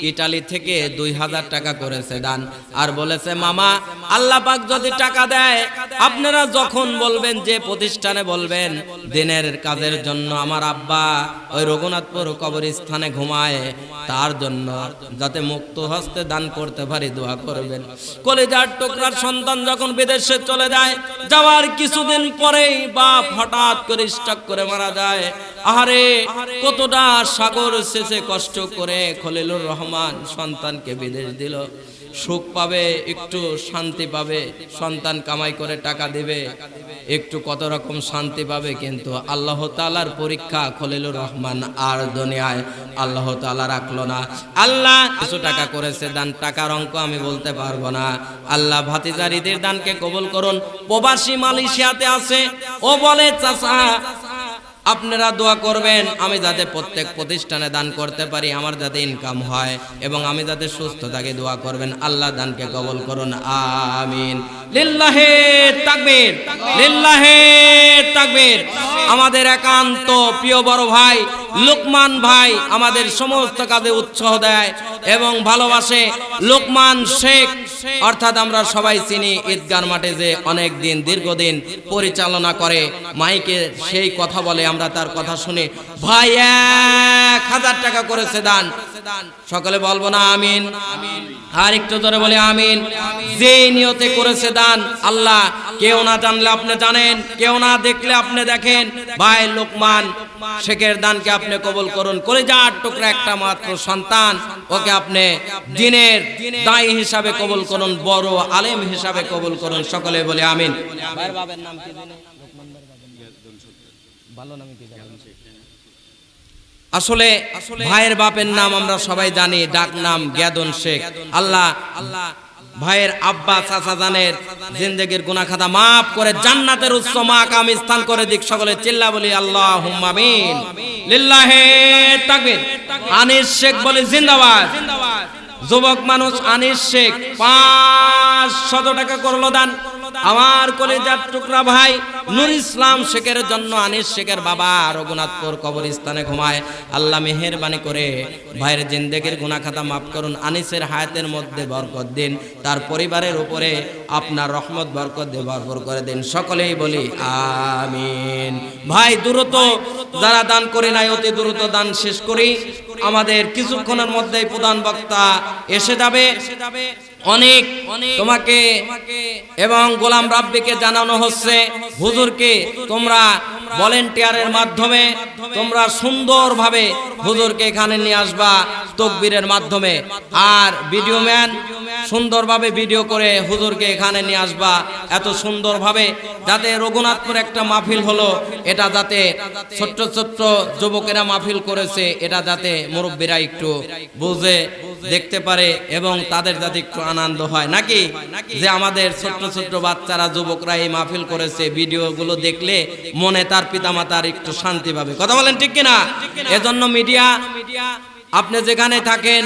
A: ইটালি থেকে 2000 টাকা করেছে দান। আর বলেছে মামা আল্লাহ পাক যদি টাকা দেয়, আপনারা যখন বলবেন, যে প্রতিষ্ঠানে বলবেন দিনের কাজের জন্য, আমার আব্বা ওই রঘুনাথপুর কবরস্থানে ঘুমায়, তার জন্য যাতে মুক্ত হস্তে দান করতে পারি দোয়া করবেন। কলিজার টুকরার সন্তান যখন বিদেশে চলে যায়, যাওয়ার কিছুদিন পরেই বাপ হঠাৎ করে স্ট্রোক করে মারা যায়। আহারে কতটা সাগর শেষে কষ্ট করে খলিলুর রহমান সন্তানকে বিদেশ দিল। সুখ পাবে, একটু শান্তি পাবে, সন্তান কামাই করে টাকা দিবে, একটু কত রকম শান্তি পাবে, কিন্তু আল্লাহ তাআলার পরীক্ষা খলিলুর রহমান আর দুনিয়ায় আল্লাহ তাআলা রাখলো না। আল্লাহ কিছু টাকা করেছে দান, টাকার অঙ্ক আমি বলতে পারবো না। আল্লাহ ভাতিজার ঈদের দানকে কবুল করুন। প্রবাসী মালয়েশিয়াতে আছে, ও বলে চাচা আপনারা দোয়া করবেন আমি যাতে প্রত্যেক প্রতিষ্ঠানে দান করতে পারি, আমার যাতে ইনকাম হয় এবং আমি যাতে সুস্থ থাকি, দোয়া করবেন। আল্লাহ দানকে কবুল করুন, আমিন। লিল্লাহি তাকবীর, লিল্লাহি তাকবীর। আমাদের একান্ত প্রিয় বড় ভাই লোকমান ভাই আমাদের সমস্ত কাজে উৎসাহ দেয় এবং ভালোবাসে। লোকমান শেখ অর্থাৎ আমরা সবাই চিনি, ঈদগার মাঠে যে অনেক দিন দীর্ঘদিন পরিচালনা করে, মাইকে সেই কথা বলে, আমরা তার কথা শুনে। ভাই 1000 টাকা করেছে দান। সকলে বলবো না আমিন? আর একটু ধরে বলে আমিন। যে নিয়তে করেছে দান, আল্লাহ কেউ না জানলে আপনি জানেন, কেউ না দেখলে আপনি দেখেন। ভাই লোকমান শেখের দানকে আপনি কবুল করুন। কলিজার টুকরা একটা মাত্র সন্তান, ওকে আপনি দিনের দায়ী হিসাবে কবুল করুন, বড় আলেম হিসাবে কবুল করুন। সকলে বলে আমিন। ভাইয়ের বাবার নাম কি জানেন? লোকমান ভাইয়ের ভালো নাম কি জানেন? আসলে ভাইয়ের বাপের নাম আমরা সবাই জানি, ডাক নাম গেদন শেখ। আল্লাহ ভাইয়ের আব্বা চাচা জানের জিন্দেগির গুনাহ খাতা মাফ করে জান্নাতের উচ্চ মাকাম স্থান করে দিক। সকলে চিল্লা বলি আল্লাহুম্মা আমিন। লিল্লাহি তাকবীর। আনিস শেখ বলে জিন্দাবাদ। যুবক মানুষ আনিস শেখ 500 টাকা করলো দান। আমার কলেজার টুকরা ভাই নূর ইসলাম শেখের জন্য আনিস শেখের বাবা রঘুনাথপুর কবরস্থানে ঘুমায়। আল্লাহ মেহেরবানি করে ভাইয়ের জিন্দেগির গুনাহ খাতা মাফ করুন, আনিসের হায়াতের মধ্যে বরকত দিন, তার পরিবারের উপরে আপনার রহমত বরকত দিয়ে ভরপুর করে দিন, সকলেই বলি আমিন। ভাই দ্রুত যারা দান করে নাই অতি দ্রুত দান শেষ করি, আমাদের কিছুক্ষণের মধ্যেই প্রধান বক্তা এসে যাবে। অনেক তোমাকে এবং গোলাম রাব্বিকে জানানো হচ্ছে, হুজুরকে তোমরা ভলেন্টিয়ারের মাধ্যমে তোমরা সুন্দরভাবে হুজুরকে এখানে নিয়ে আসবা তাকবীরের মাধ্যমে, আর ভিডিও ম্যান সুন্দরভাবে ভিডিও করে হুজুরকে এখানে নিয়ে আসবা এত সুন্দরভাবে, যাতে রঘুনাথপুর একটা মাহফিল হলো, এটা যাতে ছোট্ট ছোট্ট যুবকেরা মাহফিল করেছে এটা যাতে মুরব্বীরা একটু বুঝে দেখতে পারে এবং তাদের যাতে একটু আনন্দ হয়, নাকি যে আমাদের ছোট্ট ছোট্ট বাচ্চারা যুবকরা এই মাহফিল করেছে, ভিডিওগুলো দেখলে মনে তার পিতামাতার একটু শান্তি পাবে। কথা বলেন ঠিক কিনা? এজন্য মিডিয়া আপনি যেখানে থাকেন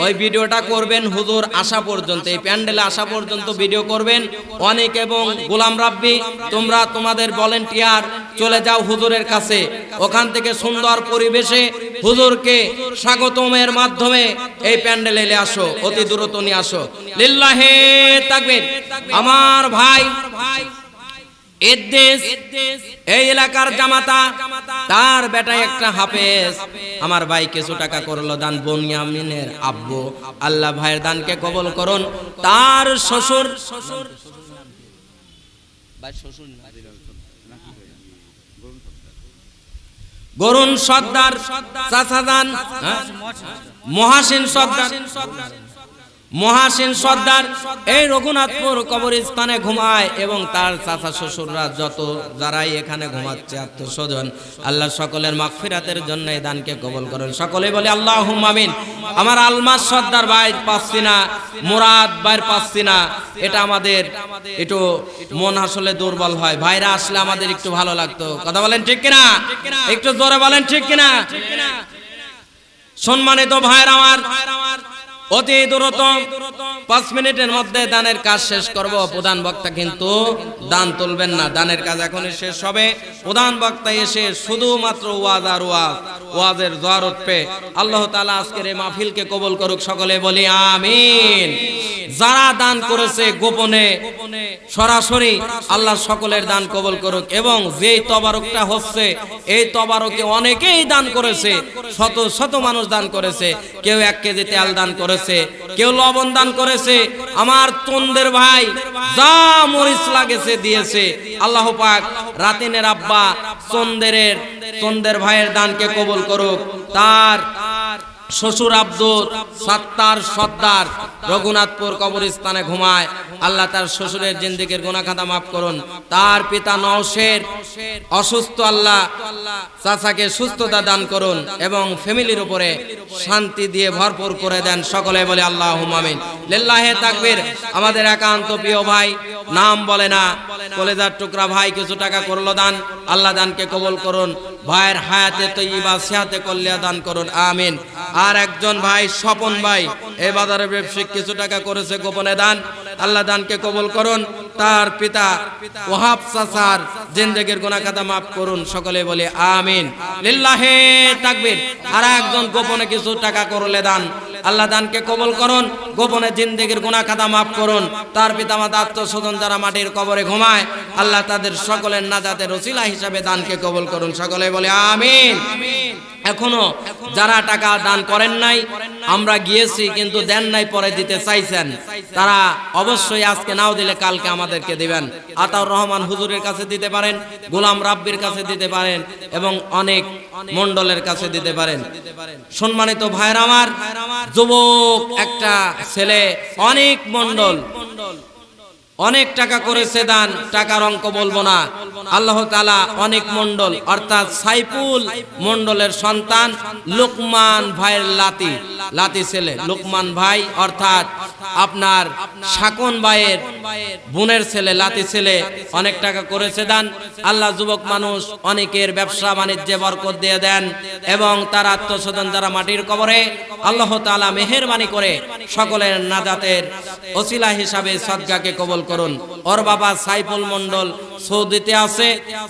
A: ওই ভিডিওটা করবেন হুজুর আসা পর্যন্ত, এই প্যান্ডেলে আসা পর্যন্ত ভিডিও করবেন অনেক। এবং গোলাম রাব্বি তোমরা তোমাদের ভলেন্টিয়ার চলে যাও হুজুরের কাছে, ওখান থেকে সুন্দর পরিবেশে হুজুরকে স্বাগতমের মাধ্যমে এই প্যান্ডেলে নিয়ে আসো, অতি দ্রুত নিয়ে আসো। লিল্লাহে তাকবীর। আমার ভাই এই এলাকার জামাতা, তার বেটা একটা হাফেজ, আমার ভাই কিছু টাকা করলো দান, বনিয়ামিনের আব্বু, আল্লাহ ভাইয়ের দানকে কবুল করুন। তার শ্বশুর গরুন সর্দার চাচা দান, মহাসিন সর্দার, মহাসিন সর্দার এই রঘুনাথপুর কবরস্থানে ঘুমায় এবং তার চাচা শ্বশুররা যত যারাই এখানে ঘুমাচ্ছে আত্মস্বজন, আল্লাহ সকলের মাগফিরাতের জন্য এই দানকে কবুল করেন, সকলে বলে আল্লাহুম্মা আমিন। আমার আলমাস সর্দার ভাই পাচ্ছি না, মুরাদ ভাই পাচ্ছি না, এটা আমাদের একটু মন আসলে দুর্বল হয়, ভাইরা আসলে আমাদের একটু ভালো লাগতো। কথা বলেন ঠিক কিনা? একটু জোরে বলেন ঠিক কিনা? সম্মানিত ভাইরা আমার, অতি দ্রুত 5 মিনিটের মধ্যে দানের কাজ শেষ করব। প্রধান বক্তা কিন্তু দান তুলবেন না, দানের কাজ এখনই শেষ হবে। প্রধান বক্তা এসে শুধুমাত্র ওয়াজ আর ওয়াজ, ওয়াজের জোয়ার উঠবে। আল্লাহ তাআলা আজকের এই মাহফিলকে কবুল করুক, সকলে বলি আমিন। যারা দান করেছে গোপনে সরাসরি, আল্লাহ সকলের দান কবুল করুক। এবং যেই তবারকটা হচ্ছে এই তবারকে অনেকেই দান করেছে, শত শত মানুষ দান করেছে, কেউ 1 কেজি তেল দান করেছে, কেউ লবণ দান করেছে, আমার তন্দের ভাই যা মরিচ লাগেছে দিয়েছে। আল্লাহ পাক রাতিনের আব্বা চন্দের ভাইয়ের দানকে কবুল করুক। তার শ্বশুর আব্দুল সাত্তার সর্দার রঘুনাথপুর কবরস্থানে ঘুমায়, আল্লাহ তার শ্বশুরের জিন্দেগির গুনাহ খাতা মাফ করুন। তার পিতা নওশের অসুস্থ, আল্লাহ চাচাকে সুস্থতা দান করুন এবং ফ্যামিলির উপরে শান্তি দিয়ে ভরপুর করে দেন, সকলে বলে আল্লাহুম্মা আমিন। লিল্লাহে তাকবীর। আমাদের একান্ত প্রিয় ভাই, নাম বলে না, কলেজার টুকরা ভাই কিছু টাকা করলো দান, আল্লাহ দানকে কবুল করুন, ভাইয়ের হায়াতে তৈয়বা সিহাতে কল্যাণ দান করুন, আমিন। আর একজন ভাই স্বপন ভাই এই বাজারের ব্যবসায়িক কিছু টাকা করেছে গোপনে দান, আল্লাহ দানকে কবুল করুন। তার পিতা ওয়াহাব চাচার জিন্দেগির গুনাহ খাতা মাফ করুন, সকলে বলে আমিন। লিল্লাহে তাকবীর। আর একজন গোপনে কিছু টাকা করলে দান, আল্লাহ দানকে কবুল করুন, গোপনে জিন্দেগির গুনাহ খাতা মাফ করুন। তার পিতামাতা আত্মস্বজন যারা মাটির কবরে ঘুমায়, আল্লাহ তাদের সকলের নাজাতের ওসিলা হিসাবে দানকে কবুল করুন, সকলে বলে আমিন। এখনো যারা টাকা দান করেন নাই, আমরা গিয়েছি কিন্তু দেন নাই, পরে দিতে চাইছেন, তারা অবশ্যই আজকে নাও দিলে কালকে আমাদেরকে দিবেন। আতাউর রহমান হুজুরের কাছে দিতে পারেন, গোলাম রাব্বির কাছে দিতে পারেন এবং অনেক মন্ডলের কাছে দিতে পারেন। সম্মানিত ভাইরা আমার, যুবক একটা ছেলে, অনেক মন্ডল অনেক টাকা করেছে দান, টাকার অঙ্ক বলবো না। আল্লাহ তাআলা অনেক মন্ডল, অর্থাৎ সাইফুল মন্ডলের সন্তান লুকমান ভাইয়ের লাতি ছেলে, লুকমান ভাই অর্থাৎ আপনার শাকন ভাইয়ের বোনের ছেলে লাতি ছেলে অনেক টাকা করেছে দান। আল্লাহ যুবক মানুষ অনেকের ব্যবসা বাণিজ্যে বরকত দিয়ে দেন এবং তার আত্মস্বজন যারা মাটির কবরে আল্লাহ তাআলা মেহেরবানি করে সকলের নাজাতের ওসিলা হিসাবে সদকাকে কবুল করুন। ওর বাবা সাইফুল মন্ডল সৌদিতে আছে,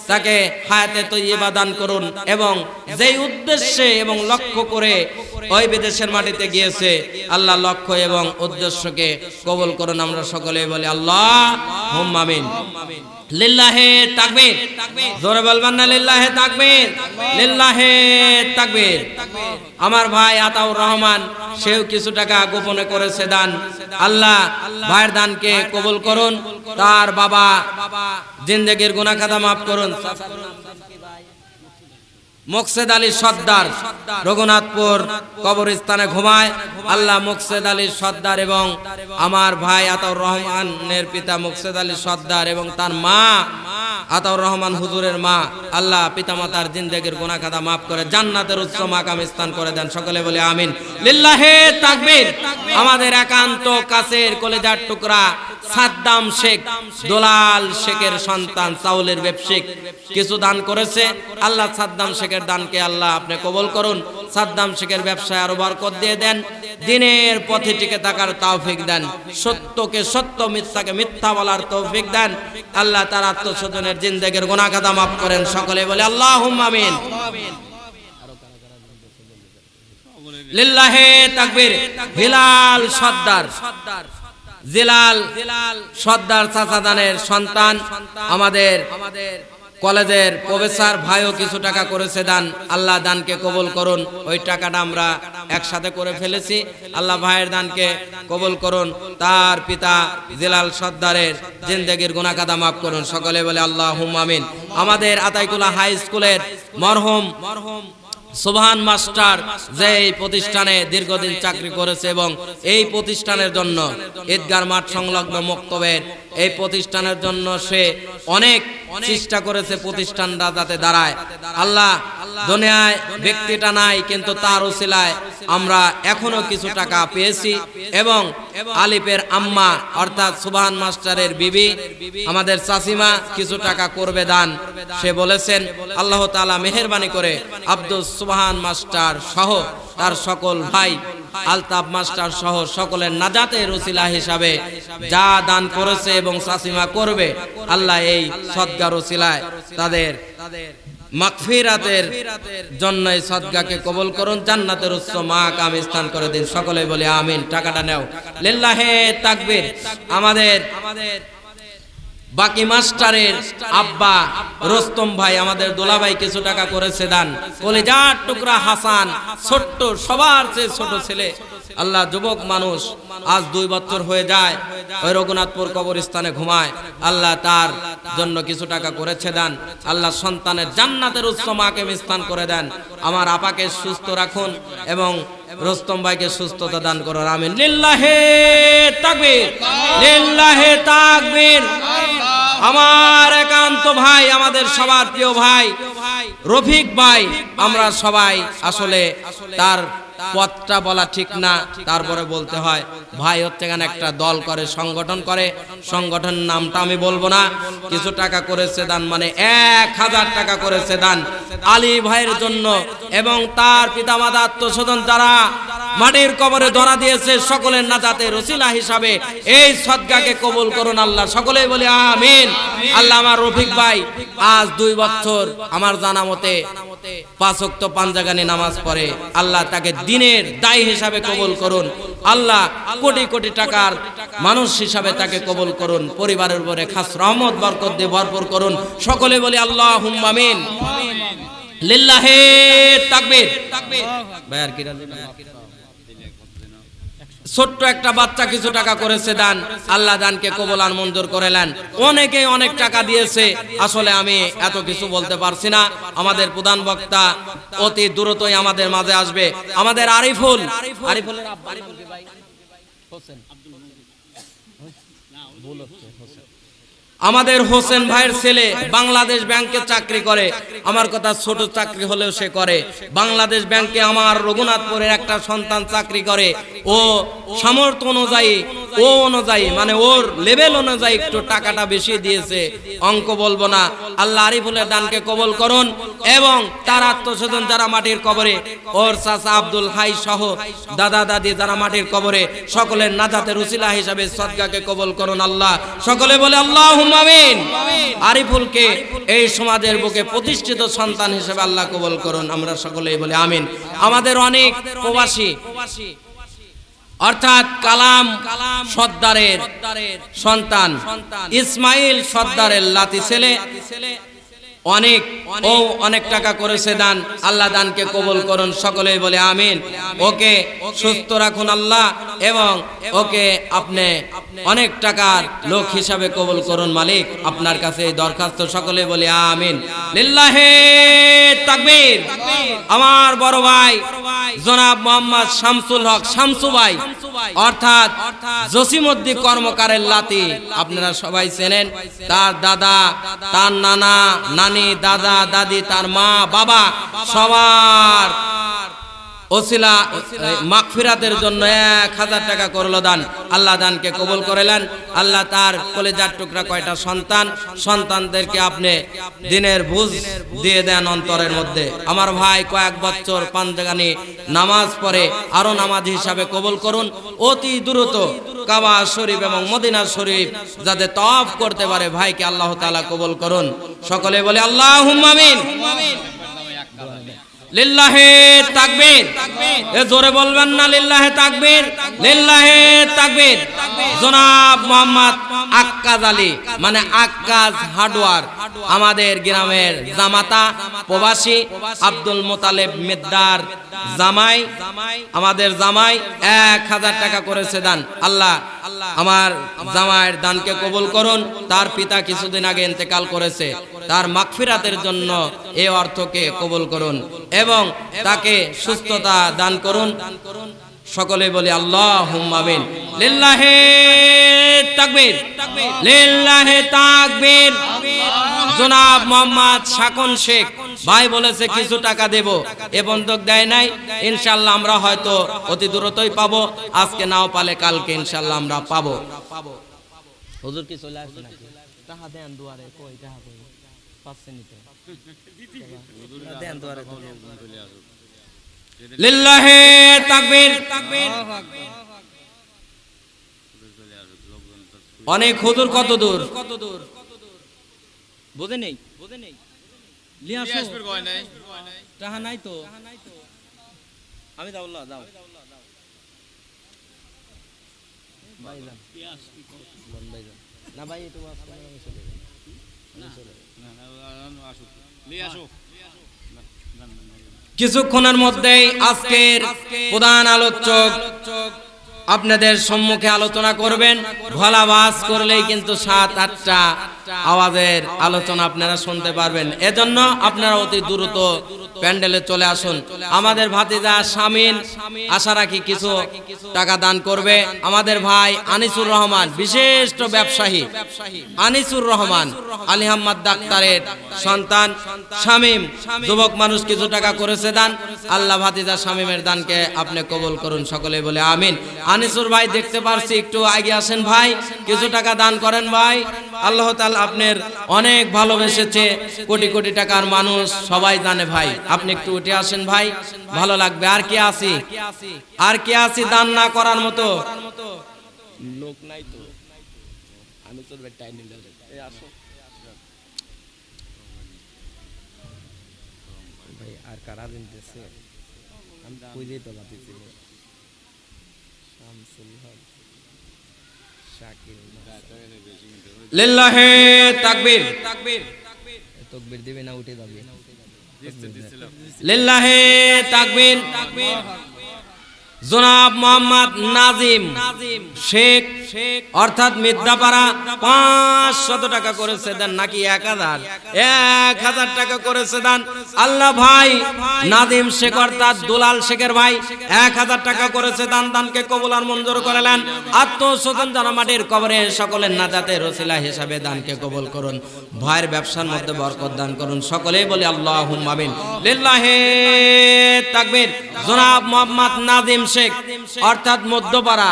A: তাকে হায়াতে তৈয়বা দান করুন এবং যেই উদ্দেশ্যে এবং লক্ষ্য করে ওই বিদেশের মাটিতে গিয়েছে আল্লাহ লক্ষ্য এবং উদ্দেশ্যকে কবুল করুন। আমরা সকলে বলি আল্লাহুম্মা আমিন। লিল্লাহে তাকবীর, জোরে বলবেন না লিল্লাহে তাকবীর, লিল্লাহে তাকবীর। আমার ভাই আতাউর রহমান সেও কিছু টাকা গোপনে করেছে দান। আল্লাহ ভাইয়ের দানকে কবুল করুন, তার বাবা জিন্দেগির গুনাহ খাতা মাফ করুন। মুকসেদ আলী সর্দার রঘুনাথপুর কবরস্থানে ঘুমায়। আল্লাহ মুকসেদ আলী সর্দার এবং আমার ভাই আতাউর রহমানের পিতা মুকসেদ আলী সর্দার এবং তার মা আতাউর রহমান হুজুরের মা, আল্লাহ পিতামাতার জিন্দেগির গুনাহ খাতা মাফ করে জান্নাতের উচ্চ মাকাম স্থান করে দেন। সকলে বলে আমিন। লিল্লাহে তাকবীর। আমাদের একান্ত কাছের কলেজার টুকরা সাদ্দাম শেখ, দোলাল শেখের সন্তান, চাউলের ব্যবসায়িক কিছু দান করেছে। আল্লাহ সাদ্দাম শেখের দানকে আল্লাহ আপনি কবুল করুন। সাদ্দাম শেখের ব্যবসায় আরো বরকত দিয়ে দেন, দিনের পথে টিকে থাকার তৌফিক দেন, সত্যকে সত্য মিথ্যাকে মিথ্যা বলার তৌফিক দেন। আল্লাহ তার আত্মস্বজনের জিন্দেগির গুনাহ খাতা মাফ করেন। সকলে বলে আল্লাহুম্মা আমিন। লিল্লাহে তাকবীর। হিলাল সর্দার, জিলাল সর্দার চাচাদানের সন্তান, আমাদের কলেজের প্রফেসর ভাইও কিছু টাকা করেছে দান। আল্লাহ দানকে কবুল করুন। ওই টাকাটা আমরা একসাথে করে ফেলেছি। আল্লাহ ভাইয়ের দানকে কবুল করুন, তার পিতা জিলাল সর্দারের জিন্দেগির গুনাহ খাতা মাফ করুন। সকলে বলে আল্লাহুম্মা আমিন। আমাদের আতাইকুল্লাহ হাই স্কুলের মরহুম সুবহান মাস্টার যে এই প্রতিষ্ঠানে দীর্ঘদিন চাকরি করেছে এবং এই প্রতিষ্ঠানের জন্য ঈদগাহ মাঠ সংলগ্ন মক্তবের এই প্রতিষ্ঠানের জন্য সে অনেক চেষ্টা করেছে প্রতিষ্ঠানটা যাতে দাঁড়ায়। আল্লাহ দুনিয়ায় ব্যক্তিটা নাই, কিন্তু তার ওসিলায় আমরা এখনো কিছু টাকা পেয়েছি এবং আলিফের আম্মা অর্থাৎ সুবহান মাস্টারের বিবি আমাদের চাচিমা কিছু টাকা করবে দান। সে বলেছেন আল্লাহ তাআলা মেহেরবানি করে আব্দুল সুবহান মাস্টার সহ তার সকল ভাই আলতাফ মাস্টার সহ সকলের নাজাতের ওসিলা হিসাবে যা দান করেছে এবং চাচিমা করবে, আল্লাহ এই সদকার ওসিলায় তাদের মাগফিরাতের জন্য এই সদকাকে কবুল করুন, জান্নাতের উচ্চ মাকাম স্থান করে দিন। সকলে বলে আমিন। টাকাটা নাও। লিল্লাহে তাকবীর। আমাদের বাকি মাস্টারের আব্বা রোস্তম ভাই, আমাদের দোলা ভাই কিছু টাকা করেছে দান। কলিজার টুকরা হাসান, ছোট্ট সবার চেয়ে ছোট ছেলে, আল্লাহ যুবক মানুষ, আজ 2 বছর হয়ে যায় ওই রঘুনাথপুর কবরস্থানে ঘুমায়। আল্লাহ তার জন্য কিছু টাকা করেছে দান। আল্লাহ সন্তানের জান্নাতের উচ্চ মাকাম স্থান করে দেন। আমার আপাকে সুস্থ রাখুন এবং রোস্তম ভাইকে সুস্থতা দান করুন। আমিন। লিল্লাহে তাকবীর, লিল্লাহে তাকবীর। আমার একান্ত ভাই, আমাদের সবার প্রিয় ভাই রফিক ভাই, আমরা সবাই আসলে তার পথটা বলা ঠিক না, তারপরে বলতে হয় ভাই হচ্ছে এখানে একটা দল করে, সংগঠন করে, সংগঠনের নামটা আমি বলবো না। কিছু টাকা করেছে দান, মানে 1000 টাকা করেছে দান আলী ভাইয়ের জন্য এবং তার পিতামাতা আত্মস্বজন যারা মাটির কবরে ধরা দিয়েছে সকলের নাজাতের ওসিলা হিসাবে এই সদকাকে কবুল করুন আল্লাহ। সকলেই বলি আমিন। আল্লাহ আমার রফিক ভাই আজ 2 বছর আমার জানা মতে 5 ওয়াক্ত পাঞ্জাগানি নামাজ পড়ে। আল্লাহ তাকে দিনের দায়ী হিসাবে কবুল করুন। আল্লাহ কোটি কোটি টাকার মানুষ হিসাবে তাকে কবুল করুন। পরিবারের উপরে খাস রহমত বরকত দিয়ে ভরপুর করুন। সকলে বলি আল্লাহুম্মা আমিন। লিল্লাহে তাকবীর। ভাইয়ার কি ছোট্ট একটা বাচ্চা কিছু টাকা করেছে দান। আল্লাহ দানকে কবুল আর মঞ্জুর করেলেন। অনেকে অনেক টাকা দিয়েছে, আসলে আমি এত কিছু বলতে পারছি না। আমাদের প্রধান বক্তা অতি দ্রুতই আমাদের মাঝে আসবে। আমাদের আরিফুলের আব্বার নাম কি ভাই? হোসেন। আমাদের হোসেন ভাইয়ের ছেলে বাংলাদেশ ব্যাংকে চাকরি করে, আমার কথা ছোট চাকরি হলেও সে করে। বাংলাদেশ ব্যাংকে আমার রঘুনাথপুরের একটা সন্তান চাকরি করে। ও সামর্থ্য অনুযায়ী মানে ওর লেভেল অনুযায়ী একটু টাকাটা বেশি দিয়েছে, অঙ্ক বলবো না। আল্লাহ আরিফুলের দানকে কবুল করুন এবং তার আত্মস্বজন যারা মাটির কবরে, ওর চাচা আব্দুল হাই সহ দাদা দাদি যারা মাটির কবরে, সকলের নাজাতের উসিলা হিসাবে সদকাকে কবুল করুন আল্লাহ। সকলে বলে আল্লাহুম্মা আমিন। আরিফুলকে এই সমাজের বুকে প্রতিষ্ঠিত সন্তান হিসেবে আল্লাহ কবুল করুন, আমরা সকলেই বলি আমিন। আমাদের অনেক প্রবাসী অর্থাৎ কালাম সর্দারের সন্তান ইসমাইল সর্দারের লাতি ছেলে অনেক টাকা করেছে দান, আল্লাহ দানকে কবুল করুন, সকলেই বলে আমিন। ওকে সুস্থ রাখুন আল্লাহ এবং ওকে আপনি অনেক টাকার লোক হিসাবে কবুল করুন মালিক, আপনার কাছে এই দরখাস্ত, সকলে বলে আমিন। লিল্লাহে তাকবীর। আমার বড় ভাই জনাব মোহাম্মদ শামসুল হক শামসু ভাই অর্থাৎ জসিমউদ্দিন কর্মকারের লাতি, আপনারা সবাই চেনেন। তার দাদা, তার নানা নানি, দাদা দাদি, তার মা বাবা সবার ওসিলা মাগফিরাতের জন্য 1000 টাকা করলো দান, আল্লাহ দানকে কবুল করেলেন। আল্লাহ তার কলেজার টুকরা কয়টা সন্তানদেরকে আপনি দিনের বুঝ দিয়ে দেন অন্তরের মধ্যে। আমার ভাই কয়েক বছর পাঞ্জাগানি নামাজ পড়ে, আরো নামাজ হিসাবে কবুল করুন। অতি দ্রুত কাবা শরীফ এবং মদিনা শরীফ যাতে তওয়াফ করতে পারে, ভাইকে আল্লাহ তাআলা কবুল করুন, সকলে বলে আল্লাহুম্মা আমিন। লিল্লাহে তাকবীর। এ জোরে বলবেন না লিল্লাহে তাকবীর, লিল্লাহে তাকবীর। জনাব মোহাম্মদ আক্কাজ আলী মানে আক্কাজ হার্ডওয়ার, আমাদের গ্রামের জামাতা প্রবাসী আব্দুল মোতালেব মেদ্দার জামাই, আমাদের জামাই 1000 টাকা করেছে দান, আল্লাহ আমার জামাইয়ের দানকে কবুল করুন। তার পিতা কিছুদিন আগে ইন্তেকাল করেছে, তার মাগফিরাতের জন্য এই অর্থকে কবুল করুন এবং তাকে সুস্থতা দান করুন, সকলে বলি আল্লাহুম্মা আমিন। লিল্লাহে তাকবীর, লিল্লাহে তাকবীর। জনাব মোহাম্মদ শাকন শেখ ভাই বলেছে কিছু টাকা দেব, এ বন্ধক দেয় নাই, ইনশাআল্লাহ আমরা হয়তো অতি দ্রুতই পাবো, আজকে নাও পালে কালকে ইনশাআল্লাহ আমরা পাবো। হুজুর কি চলে আসছে নাকি? টাকা দেন দুয়ারে, কই টাকা কই পাচ্ছেন নি তো, দেন দুয়ারে চলে আসুন। লিল্লাহে তাকবীর। অনেক হুজুর কত দূর বুঝে নেই, টাকা নাই তো, আমি যাও যাও না ভাই, কিছুক্ষণের মধ্যেই আজকের প্রধান আলোচক আপনাদের সম্মুখে আলোচনা করবেন। গলা বাজ করলেই কিন্তু 7-8টা আওয়াজের আলোচনা আপনারা শুনতে পারবেন, এজন্য আপনারা অতি দ্রুত প্যান্ডেলে চলে আসুন। আমাদের ভাতিজা শামিন আশা রাখি কিছু টাকা দান করবে। আমাদের ভাই আনিসুর রহমান, বিশিষ্ট ব্যবসায়ী আনিসুর রহমান আলী আহমদ ডাক্তারের সন্তান শামীম, যুবক মানুষ, কিছু টাকা করেছে দান, আল্লাহ ভাতিজা শামীমের দানকে আপনি কবুল করুন, সকলে বলে আমিন। আনিসুর ভাই দেখতে পারছি, একটু আগে আসেন ভাই, কিছু টাকা দান করেন ভাই, আল্লাহ তাআলা আপনার অনেক ভালোবেসেছে, কোটি কোটি টাকার মানুষ সবাই জানে ভাই, আপনি একটু উঠে আসেন ভাই, ভালো লাগবে। আর কে আছি, আর কে আছি দান না করার মতো লোক নাই তো? আনিসুর ভাই টাইম নিল, এই আসো ভাই। আর কারা দিন দেশে আমি কই যেতে পারতেছি না, শামসুল হক শাকিল। লিল্লাহে তাকবীর। তাকবীর দিবে না, উঠে যাবে। লিল্লাহে তাকবীর। জনাব মোহাম্মদ নাজিম শেখ অর্থাৎ মিদ্যাপাড়া 500 টাকা করেছে দান, নাকি 1000 টাকা করেছে দান। আল্লাহ ভাই নাজিম শেখ অর্থাৎ দুলাল শেখের ভাই 1000 টাকা করেছে দান। দানকে কবুল আর মঞ্জুর করলেন। আত্মস্বজন জানামাটির কবরে সকলের নাজাতের ওসিলা হিসাবে দানকে কবুল করুন। ভাইয়ের ব্যবসার মধ্যে বরকত দান করুন। সকলেই বলি আল্লাহুম্মা আমিন। লিল্লাহি তাকবীর। জনাব মোহাম্মদ নাজিম শেখ অর্থাৎ মধ্যপাড়া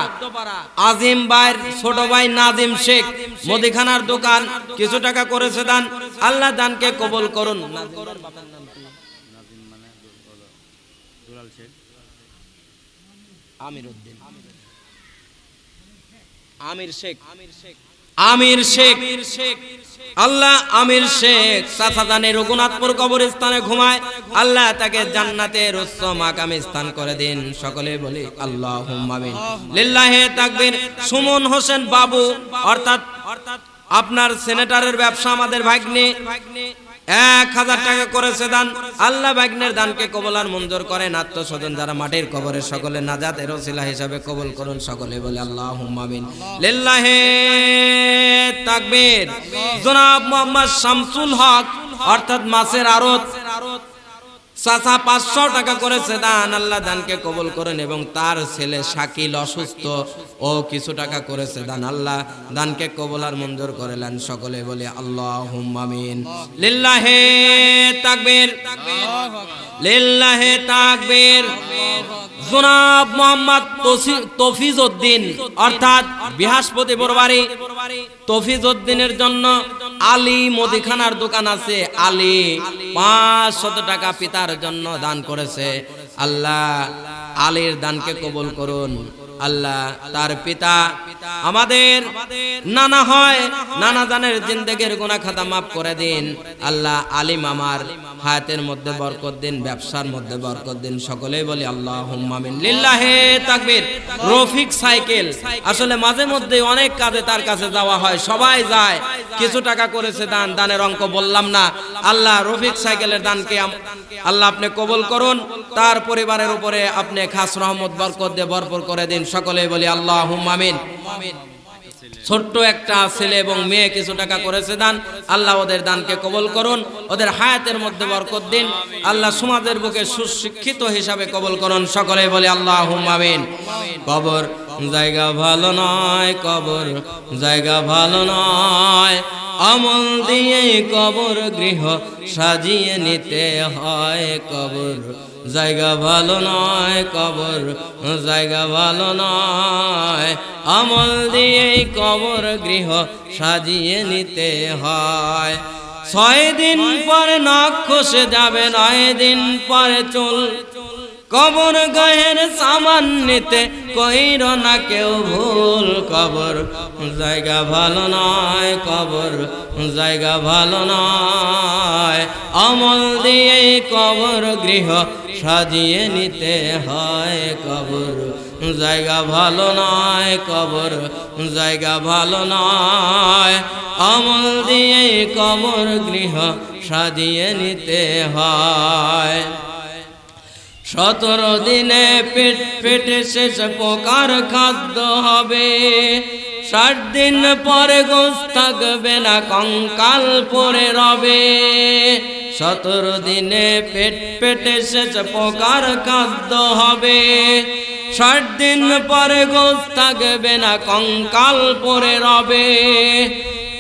A: আজিম ভাইয়ের ছোট ভাই নাজিম শেখ মুদিখানার দোকান কিছু টাকা করেছে দান। আল্লাহ দানকে কবুল করুন। আমির শেখ আল্লাহ আমির শেখ সাসাদানে রঘুনাথপুর কবরস্থানে ঘুমায়। আল্লাহ তাকে জান্নাতের উচ্চ মাকামে স্থান করে দিন। সকলে বলি আল্লাহুম্মা আমিন। লিল্লাহি তাকবীর। সুমন হোসেন বাবু অর্থাৎ আপনার সেনেটারের ব্যবসা আমাদের ভাগ্নে 1000 টাকা করেছে দান। আল্লাহ ভাগ্নের দানকে কবুল আর মঞ্জুর করেন। আত্মস্বজন যারা মাটির কবরে সকলে নাজাতের ওসিলা হিসাবে কবুল করুন। সকলে বলে আল্লাহুম্মা আমিন। লিল্লাহি তাকবীর। জনাব মোহাম্মদ শামসুল হক অর্থাৎ মাছের আড়ত চাচা 500 টাকা করেছে দান। আল্লাহ দানকে কবুল করেন এবং তার ছেলে শাকিল অসুস্থ ও কিছু টাকা করেছে দান। আল্লাহ দানকে কবুল আর মঞ্জুর করেলেন। সকলে বলে আল্লাহুম্মা আমিন। লিল্লাহি তাকবীর। লিল্লাহি তাকবীর। জনাব মোহাম্মদ তফিজউদ্দিন অর্থাৎ বৃহস্পতিপুর বাড়ি তফিজউদ্দিনের জন্য আলী মুদিখানার দোকান আছে। আলী 500 টাকা পিতার জন্য দান করেছে। আল্লাহ আলীর দানকে কবুল করুন। আল্লাহ তার পিতা আমাদের নানা হয়, নানা জানের জিন্দেগির গুনাহ খাতা মাফ করে দিন। আল্লাহ আলী মামার হায়াতের মধ্যে বরকত দিন, ব্যবসার মধ্যে বরকত দিন। সকলেই বলি আল্লাহুম্মা আমিন। লিল্লাহি তাকবীর। রফিক সাইকেল আসলে মাঝে মধ্যে অনেক কাজে তার কাছে যাওয়া হয়, সবাই যায়। কিছু টাকা করেছে দান, দানের অঙ্ক বললাম না। আল্লাহ রফিক সাইকেলের দানকে আল্লাহ আপনি কবুল করুন। তার পরিবারের উপরে আপনি খাস রহমত বরকত দিয়ে ভরপুর করে দিন। সকলেই বলি আল্লাহুম্মা আমিন। ছোট্ট একটা ছেলে এবং মেয়ে কিছু টাকা করেছে দান। আল্লাহ ওদের দানকে কবুল করুন, ওদের হায়াতের মধ্যে বরকত দিন। আল্লাহ সমাজের বুকে সুশিক্ষিত হিসাবে কবুল করুন। সকলেই বলি আল্লাহুম্মা আমিন। কবর জায়গা ভালো নয়, কবর জায়গা ভালো নয়, আমল দিয়ে কবর গৃহ সাজিয়ে নিতে হয়। কবর জায়গা ভালো নয়, কবর জায়গা ভালো নয়, আমল দিয়ে কবর গৃহ সাজিয়ে নিতে হয়। 6 দিন পরে নখ খসে যাবে, 9 দিন পরে চুল। কবর গায়ের সামান নিতে কইর না কেউ ভুল। কবর জায়গা ভালো নয়, কবর জায়গা ভালো নয়, আমল দিয়ে কবর গৃহ সাজিয়ে নিতে হয়। কবর জায়গা ভালো নয়, কবর জায়গা ভালো নয়, আমল দিয়ে কবর গৃহ সাজিয়ে নিতে হয়। 17 দিনে পেট পেটে শেষ প্রকার খাদ্য হবে, 60 দিন পরে গোশ থাকবে না, কঙ্কাল পরে রবে। 17 দিনে পেট পেটে শেষ প্রকার খাদ্য হবে, 60 দিন পরে গোশ থাকবে না, কঙ্কাল পরে রবে।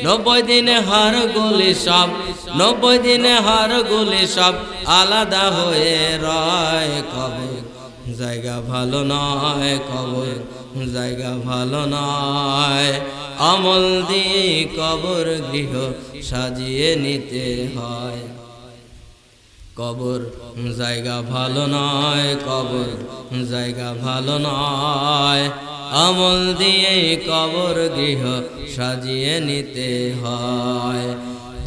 A: 90 দিনে হাড় গুলি সব, 90 দিনে হাড় গুলি সব আলাদা হয়ে রয়। কবর জায়গা ভালো নয়, কবর জায়গা ভালো নয়, আমল দিয়ে কবর গৃহ সাজিয়ে নিতে হয়। কবর জায়গা ভালো নয়, কবর জায়গা ভালো নয়, আমল দিয়ে কবর গৃহ সাজিয়ে নিতে হয়।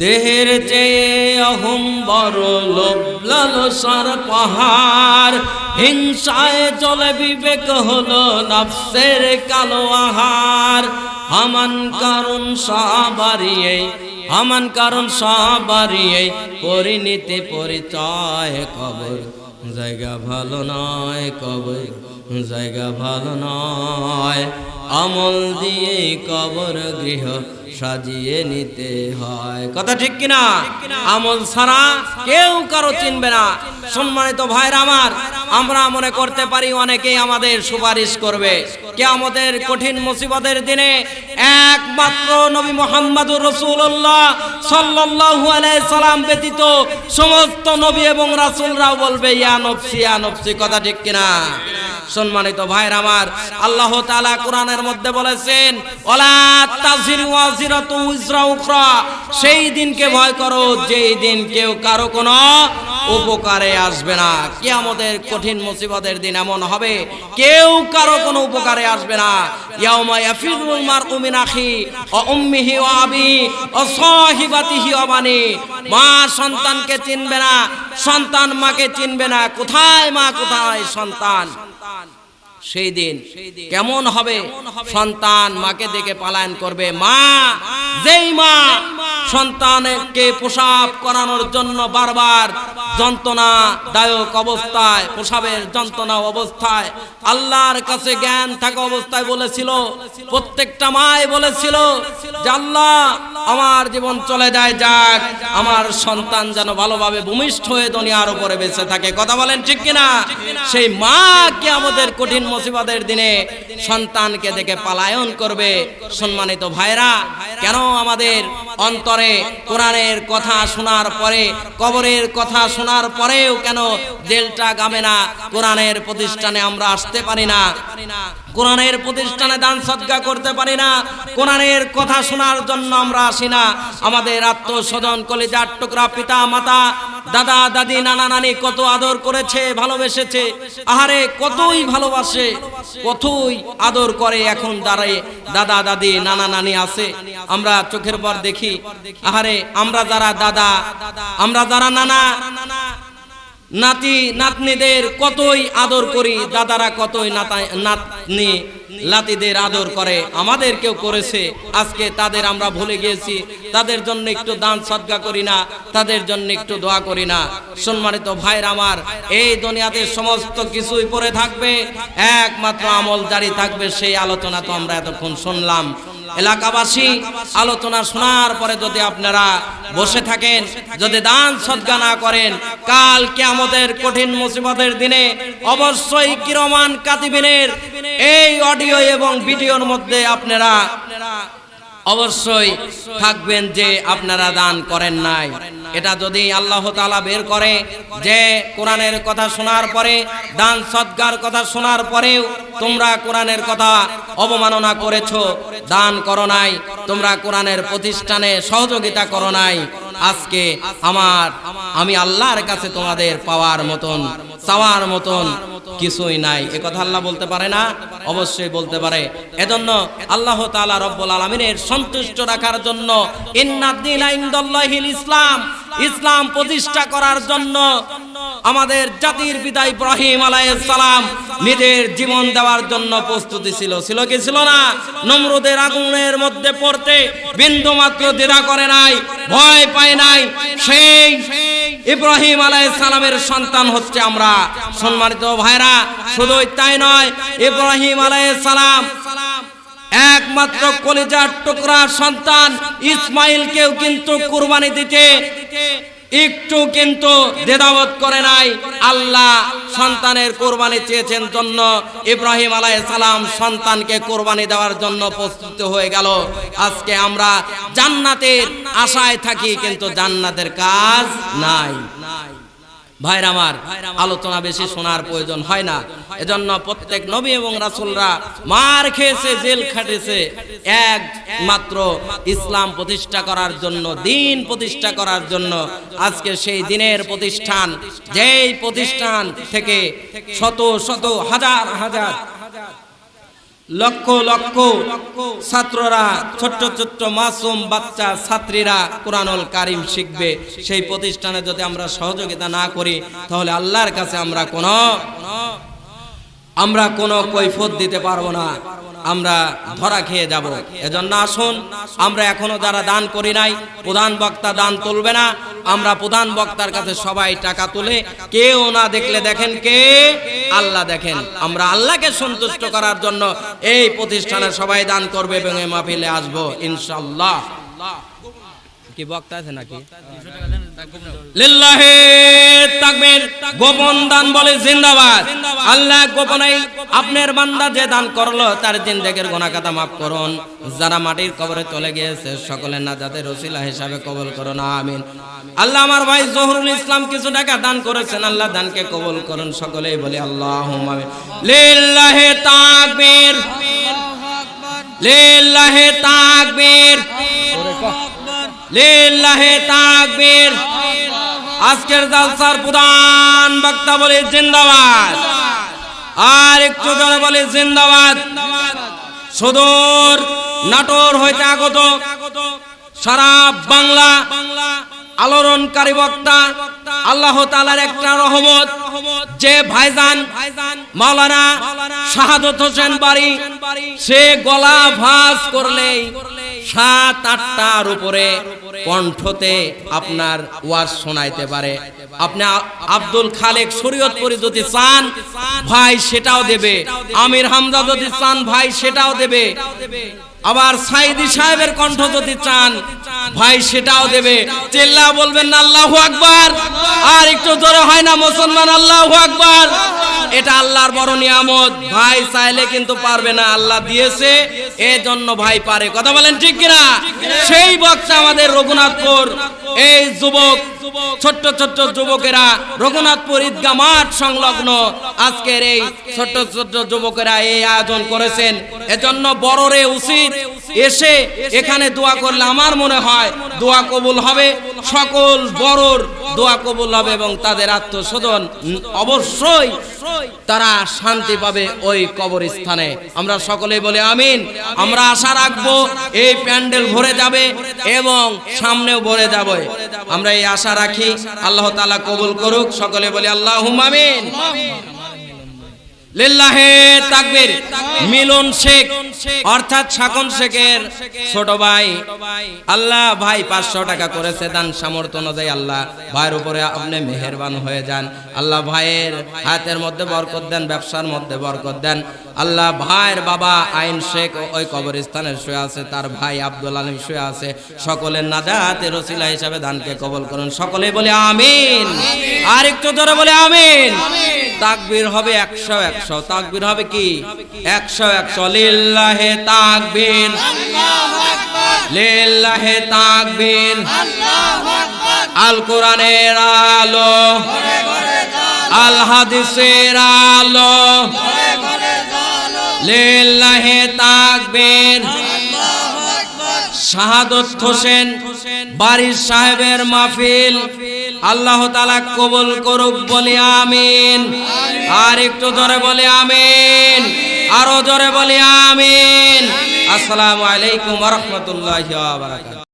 A: দেহের চেয়ে অহম বড়, লোভ লালসার পাহাড়, হিংসায় চলে বিবেক হলো নফসের কালো আহার। হামান কারণ সবারিয়ে, হামান কারণ সবারিয়ে পরিণীতি পরিচয়। কবর জায়গা ভালো নয়, কবর জায়গা ভালো নয়, আমল দিয়ে কবর গৃহ সাজিয়ে নিতে হয়। কথা ঠিক কিনা? আমল ছাড়া কেউ কারো চিনবে না। সম্মানিত ভাইরা আমার, আমরা মনে করতে পারি অনেকেই আমাদের সুপারিশ করবে। কিয়ামতের কঠিন মুসিবতের দিনে একমাত্র নবী মুহাম্মদুর রাসূলুল্লাহ সাল্লাল্লাহু আলাইহি সাল্লাম ব্যতীত সমস্ত নবী এবং রাসূলরাও বলবে ইয়া নফসি ইয়া নফসি। কথা ঠিক কিনা? সম্মানিত ভাইরা আমার, আল্লাহ তাআলা কোরআনের মধ্যে বলেছেন ওয়ালা তাযিরু ওয়াজিরাতু উযরা উখরা। সেই দিনকে ভয় করো যেই দিন কেউ কারো কোনো উপকারে আসবে না। কিয়ামতের কঠিন মুসিবতের দিন এমন হবে কেউ কারো কোনো উপকারে আসবে না। ইয়াউমা ইয়াফিরুল মারউ মিন আখি ওয়া উম্মিহি ওয়া আবি ওয়া সাহিবাতিহি ওয়া বানি। মা সন্তানকে চিনবে না, সন্তান মাকে চিনবে না। কোথায় মা, কোথায় সন্তান? সেই দিন কেমন হবে? সন্তান মাকে দেখে পলায়ন করবে। মা, যেই মা সন্তানকে প্রসাব করানোর জন্য বারবার যন্ত্রণাদায়ক অবস্থায়, প্রসাবের যন্ত্রণা অবস্থায় আল্লাহর কাছে জ্ঞান থাকা অবস্থায় বলেছিল, প্রত্যেকটা মাই বলেছিল যে আল্লাহ আমার জীবন চলে যায় যাক, আমার সন্তান যেন ভালোভাবে ভূমিষ্ঠ হয়ে দুনিয়ার উপরে বেঁচে থাকে। কথা বলেন ঠিক কিনা? সেই মা কিয়ামতের কঠিন মুসিবতের দিনে সন্তানকে দেখে পলায়ন করবে। সম্মানিত ভাইরা, কেন আমাদের অন্তরে কোরআনের কথা শোনার পরে, কবরের কথা শোনার পরেও কেন দিলটা গাবে না? কোরআনের প্রতিষ্ঠানে আমরা আসতে পারি না, কোরআনের প্রতিষ্ঠানে দান সদকা করতে পারি না, কোরআনের কথা শোনার জন্য আমরা আসি না। আমাদের আত্মস্বজন, কলিজার টুকরা পিতা মাতা, দাদা দাদি, নানা নানি কত আদর করেছে, ভালোবেসেছে। আহারে কতই ভালোবাসে, কতই আদর করে। এখন দাঁড়ায় দাদা দাদি, নানা নানি আছে, আমরা চোখের পর দেখি। আহারে আমরা যারা দাদা, আমরা যারা নানা, নাতি নাতনিদের কতই আদর করি, দাদারা কতই নাতনি লাতিদের আদর করে, আমাদেরকেও করেছে। আজকে তাদের আমরা ভুলে গিয়েছি, তাদের জন্য একটু দান সদকা করি না, তাদের জন্য একটু দোয়া করি না। সম্মানিত ভাইরা আমার, এই দুনিয়াতে সমস্ত কিছুই পড়ে থাকবে, একমাত্র আমল জারি থাকবে। সেই আলোচনা তো আমরা এতক্ষণ শুনলাম। এলাকাবাসী, আলোচনা শোনার পরে যদি আপনারা বসে থাকেন, যদি দান সদকা না করেন, কাল কিয়ামতের কঠিন মুসিবতের দিনে অবশ্যই কিরমান কাতিবিনের এই অডিও এবং ভিডিওর মধ্যে আপনারা অবশ্যই থাকবেন যে আপনারা দান করেন নাই। এটা যদি আল্লাহ তাআলা বের করে যে কোরআনের কথা শোনার পরে, দান সদকার কথা শোনার পরেও তোমরা কোরআনের কথা অবমাননা করেছো, দান করো নাই, তোমরা কোরআনের প্রতিষ্ঠানে সহযোগিতা করো নাই, আজকে আমি আল্লাহর কাছে তোমাদের পাওয়ার মতন, চাওয়ার মতন কিছুই নাই। এ কথা আল্লাহ বলতে পারে না? অবশ্যই বলতে পারে। এজন্য আল্লাহ তাআলা রব্বুল আলামিনের সন্তুষ্ট রাখার জন্য ইন্নাদ-দীনা ইনদাল্লাহিল ইসলাম, ইসলাম প্রতিষ্ঠা করার জন্য আমাদের জাতির পিতা ইব্রাহিম আলাইহিস সালাম নিজের জীবন দেওয়ার জন্য প্রস্তুতি ছিল। ছিল কি ছিল না? নমরুদের আগুনের মধ্যে পড়তে বিন্দু মাত্র দ্বিধা করে নাই, ভয় পায় নাই। সেই ইব্রাহিম আলাইহিস সালামের সন্তান হচ্ছে আমরা। সম্মানিত ভাইরা, শুধুই তাই নয়, ইব্রাহিম আলাইহিস সালাম একমাত্র কলিজার টুকরা সন্তান ইসমাইলকেও কিন্তু কুরবানি দিতে একটু কিন্তু দ্বিধাবোধ করে নাই। আল্লাহ সন্তানের কোরবানি চেয়েছেন জন্য ইব্রাহিম আলাইহিস সালাম সন্তানকে কোরবানি দেওয়ার জন্য প্রস্তুত হয়ে গেল। আজকে আমরা জান্নাতের আশায় থাকি, কিন্তু জান্নাতের কাজ নাই। ভাইরা আমার, আলোচনা বেশি শোনার প্রয়োজন হয় না। এজন্য প্রত্যেক নবী এবং রাসূলরা মার খেয়েছে, জেল খাটেছে একমাত্র ইসলাম প্রতিষ্ঠা করার জন্য, দিন প্রতিষ্ঠা করার জন্য। আজকে সেই দিনের প্রতিষ্ঠান, যেই প্রতিষ্ঠান থেকে শত শত হাজার হাজার লক্ষ লক্ষ ছাত্ররা, ছোট্ট ছোট্ট মাসুম বাচ্চা ছাত্রীরা কুরআনুল কারীম শিখবে, সেই প্রতিষ্ঠানে যদি আমরা সহযোগিতা না করি, তাহলে আল্লাহর কাছে আমরা কোনো কৈফিয়ত দিতে পারবো না। আমরা ধরা খেয়ে যাব। এজন্য আসুন, আমরা এখনো যারা দান করি নাই, প্রধান বক্তা দান তুলবে না, আমরা প্রধান বক্তার কাছে সবাই টাকা তুলে, কেউ না দেখলে দেখেন কে? আল্লাহ দেখেন। আমরা আল্লাহকে সন্তুষ্ট করার জন্য এই প্রতিষ্ঠানে সবাই দান করবে এবং এই মাহফিলে আসবো ইনশাআল্লাহ। কি বক্তা আছে নাকি? লিল্লাহি তাকবীর। গোপন দান বলে জিন্দাবাদ। আল্লাহ গোপনে আপনার বান্দা যে দান করলো তার জিন্দেগির গুনাহ খাতা মাফ করুন। যারা মাটির কবরে চলে গিয়েছে সকলের নাজাতের ওসিলা হিসাবে কবুল করুন, আমিন। আল্লাহ আমার ভাই জহুরুল ইসলাম কিছু টাকা দান করেছেন, আল্লাহ দানকে কবুল করুন, সকলেই বলি আল্লাহুম্মা আমিন। লিল্লাহি তাকবীর, লিল্লাহি তাকবীর, লিল্লাহি তাকবীর। আজকের জালসার প্রধান বক্তা বলে জিন্দাবাদ, আর একটু জোরে বলে জিন্দাবাদ। সুদূর নাটোর হইতে আগত সারা বাংলা আলোড়নকারী বক্তা, আল্লাহ তাআলার একটা রহমত, যে ভাইজান মাওলানা শাহাদত হোসেন বাড়ি, সে গলা ভাঁজ করলেই 7-8টার উপরে কণ্ঠতে আপনার ওয়াজ শোনাইতে পারে। আপনি আব্দুল খালেক শরীয়তপুরি যদি চান ভাই সেটাও দেবে, আমির হামজা যদি চান ভাই সেটাও দেবে, আবার সাইদি সাহেবের কণ্ঠ যদি চান ভাই সেটাও দেবে। চিল্লা বলবেন না আল্লাহু আকবার? আর একটু জোরে হয় না মুসলমান আল্লাহু আকবার? এটা আল্লাহর বড় নিয়ামত। ভাই চাইলে কিন্তু পারবে না, আল্লাহ দিয়েছে এজন্য ভাই পারে। কথা বলেন ঠিক কিনা? সেই বক্তা আমাদের রঘুনাথপুর, এই যুবক ছোট্ট ছোট্ট যুবকেরা রঘুনাথপুর ঈদগাহ মাঠ সংলগ্ন আজকের এই ছোট্ট ছোট্ট যুবকেরা এই আয়োজন করেছেন। এজন্য বড়রে উচিত এসে এখানে দোয়া করলে আমার মনে হয় দোয়া কবুল হবে, সকল বড়র দোয়া কবুল হবে এবং তাদের আত্মস্বজন অবশ্যই তারা শান্তি পাবে ওই কবরস্থানে। আমরা সকলেই বলি আমিন। আমরা আশা রাখবো এই প্যান্ডেল ভরে যাবে এবং সামনেও ভরে যাবে, আমরা এই আশা রাখি। আল্লাহ তাআলা কবুল করুক, সকলে বলি আল্লাহুম্মা আমিন। লিল্লাহি তাকবীর। মিলন শেখ অর্থাৎ শাকন শেখের ছোট ভাই, আল্লাহ ভাই 500 টাকা করেছে দান সামর্থ্য অনুযায়ী। আল্লাহ ভাইয়ের উপরে আপনি মেহেরবান হয়ে যান। আল্লাহ ভাইয়ের হাতের মধ্যে বরকত দেন, ব্যবসার মধ্যে বরকত দেন। আল্লাহ ভাইয়ের বাবা আইন শেখ ওই কবরস্থানে শুয়ে আছে, তার ভাই আব্দুল আলিম শুয়ে আছে, সকলের নাজাতের ওসিলা হিসাবে দানকে কবুল করুন, সকলে বলে আমিন। আর একটু জোরে বলে আমিন। তাকবীর হবে 100 তাকবীর হবে কি 100 লিল্লাহি তাকবীর, লিল্লাহি তাকবীর। আল কোরআনের আলো, আল হাদিসের আলো, লিল্লাহি তাকবীর। শাহাদত হোসেন বাড়ির সাহেবের মাহফিল আল্লাহ তাআলা কবুল করুক, বলি আমিন। আর একটু জোরে বলি আমিন, আরো জোরে বলি আমিন। আসসালামু আলাইকুম ওয়া রাহমাতুল্লাহি ওয়া বারাকাতুহু।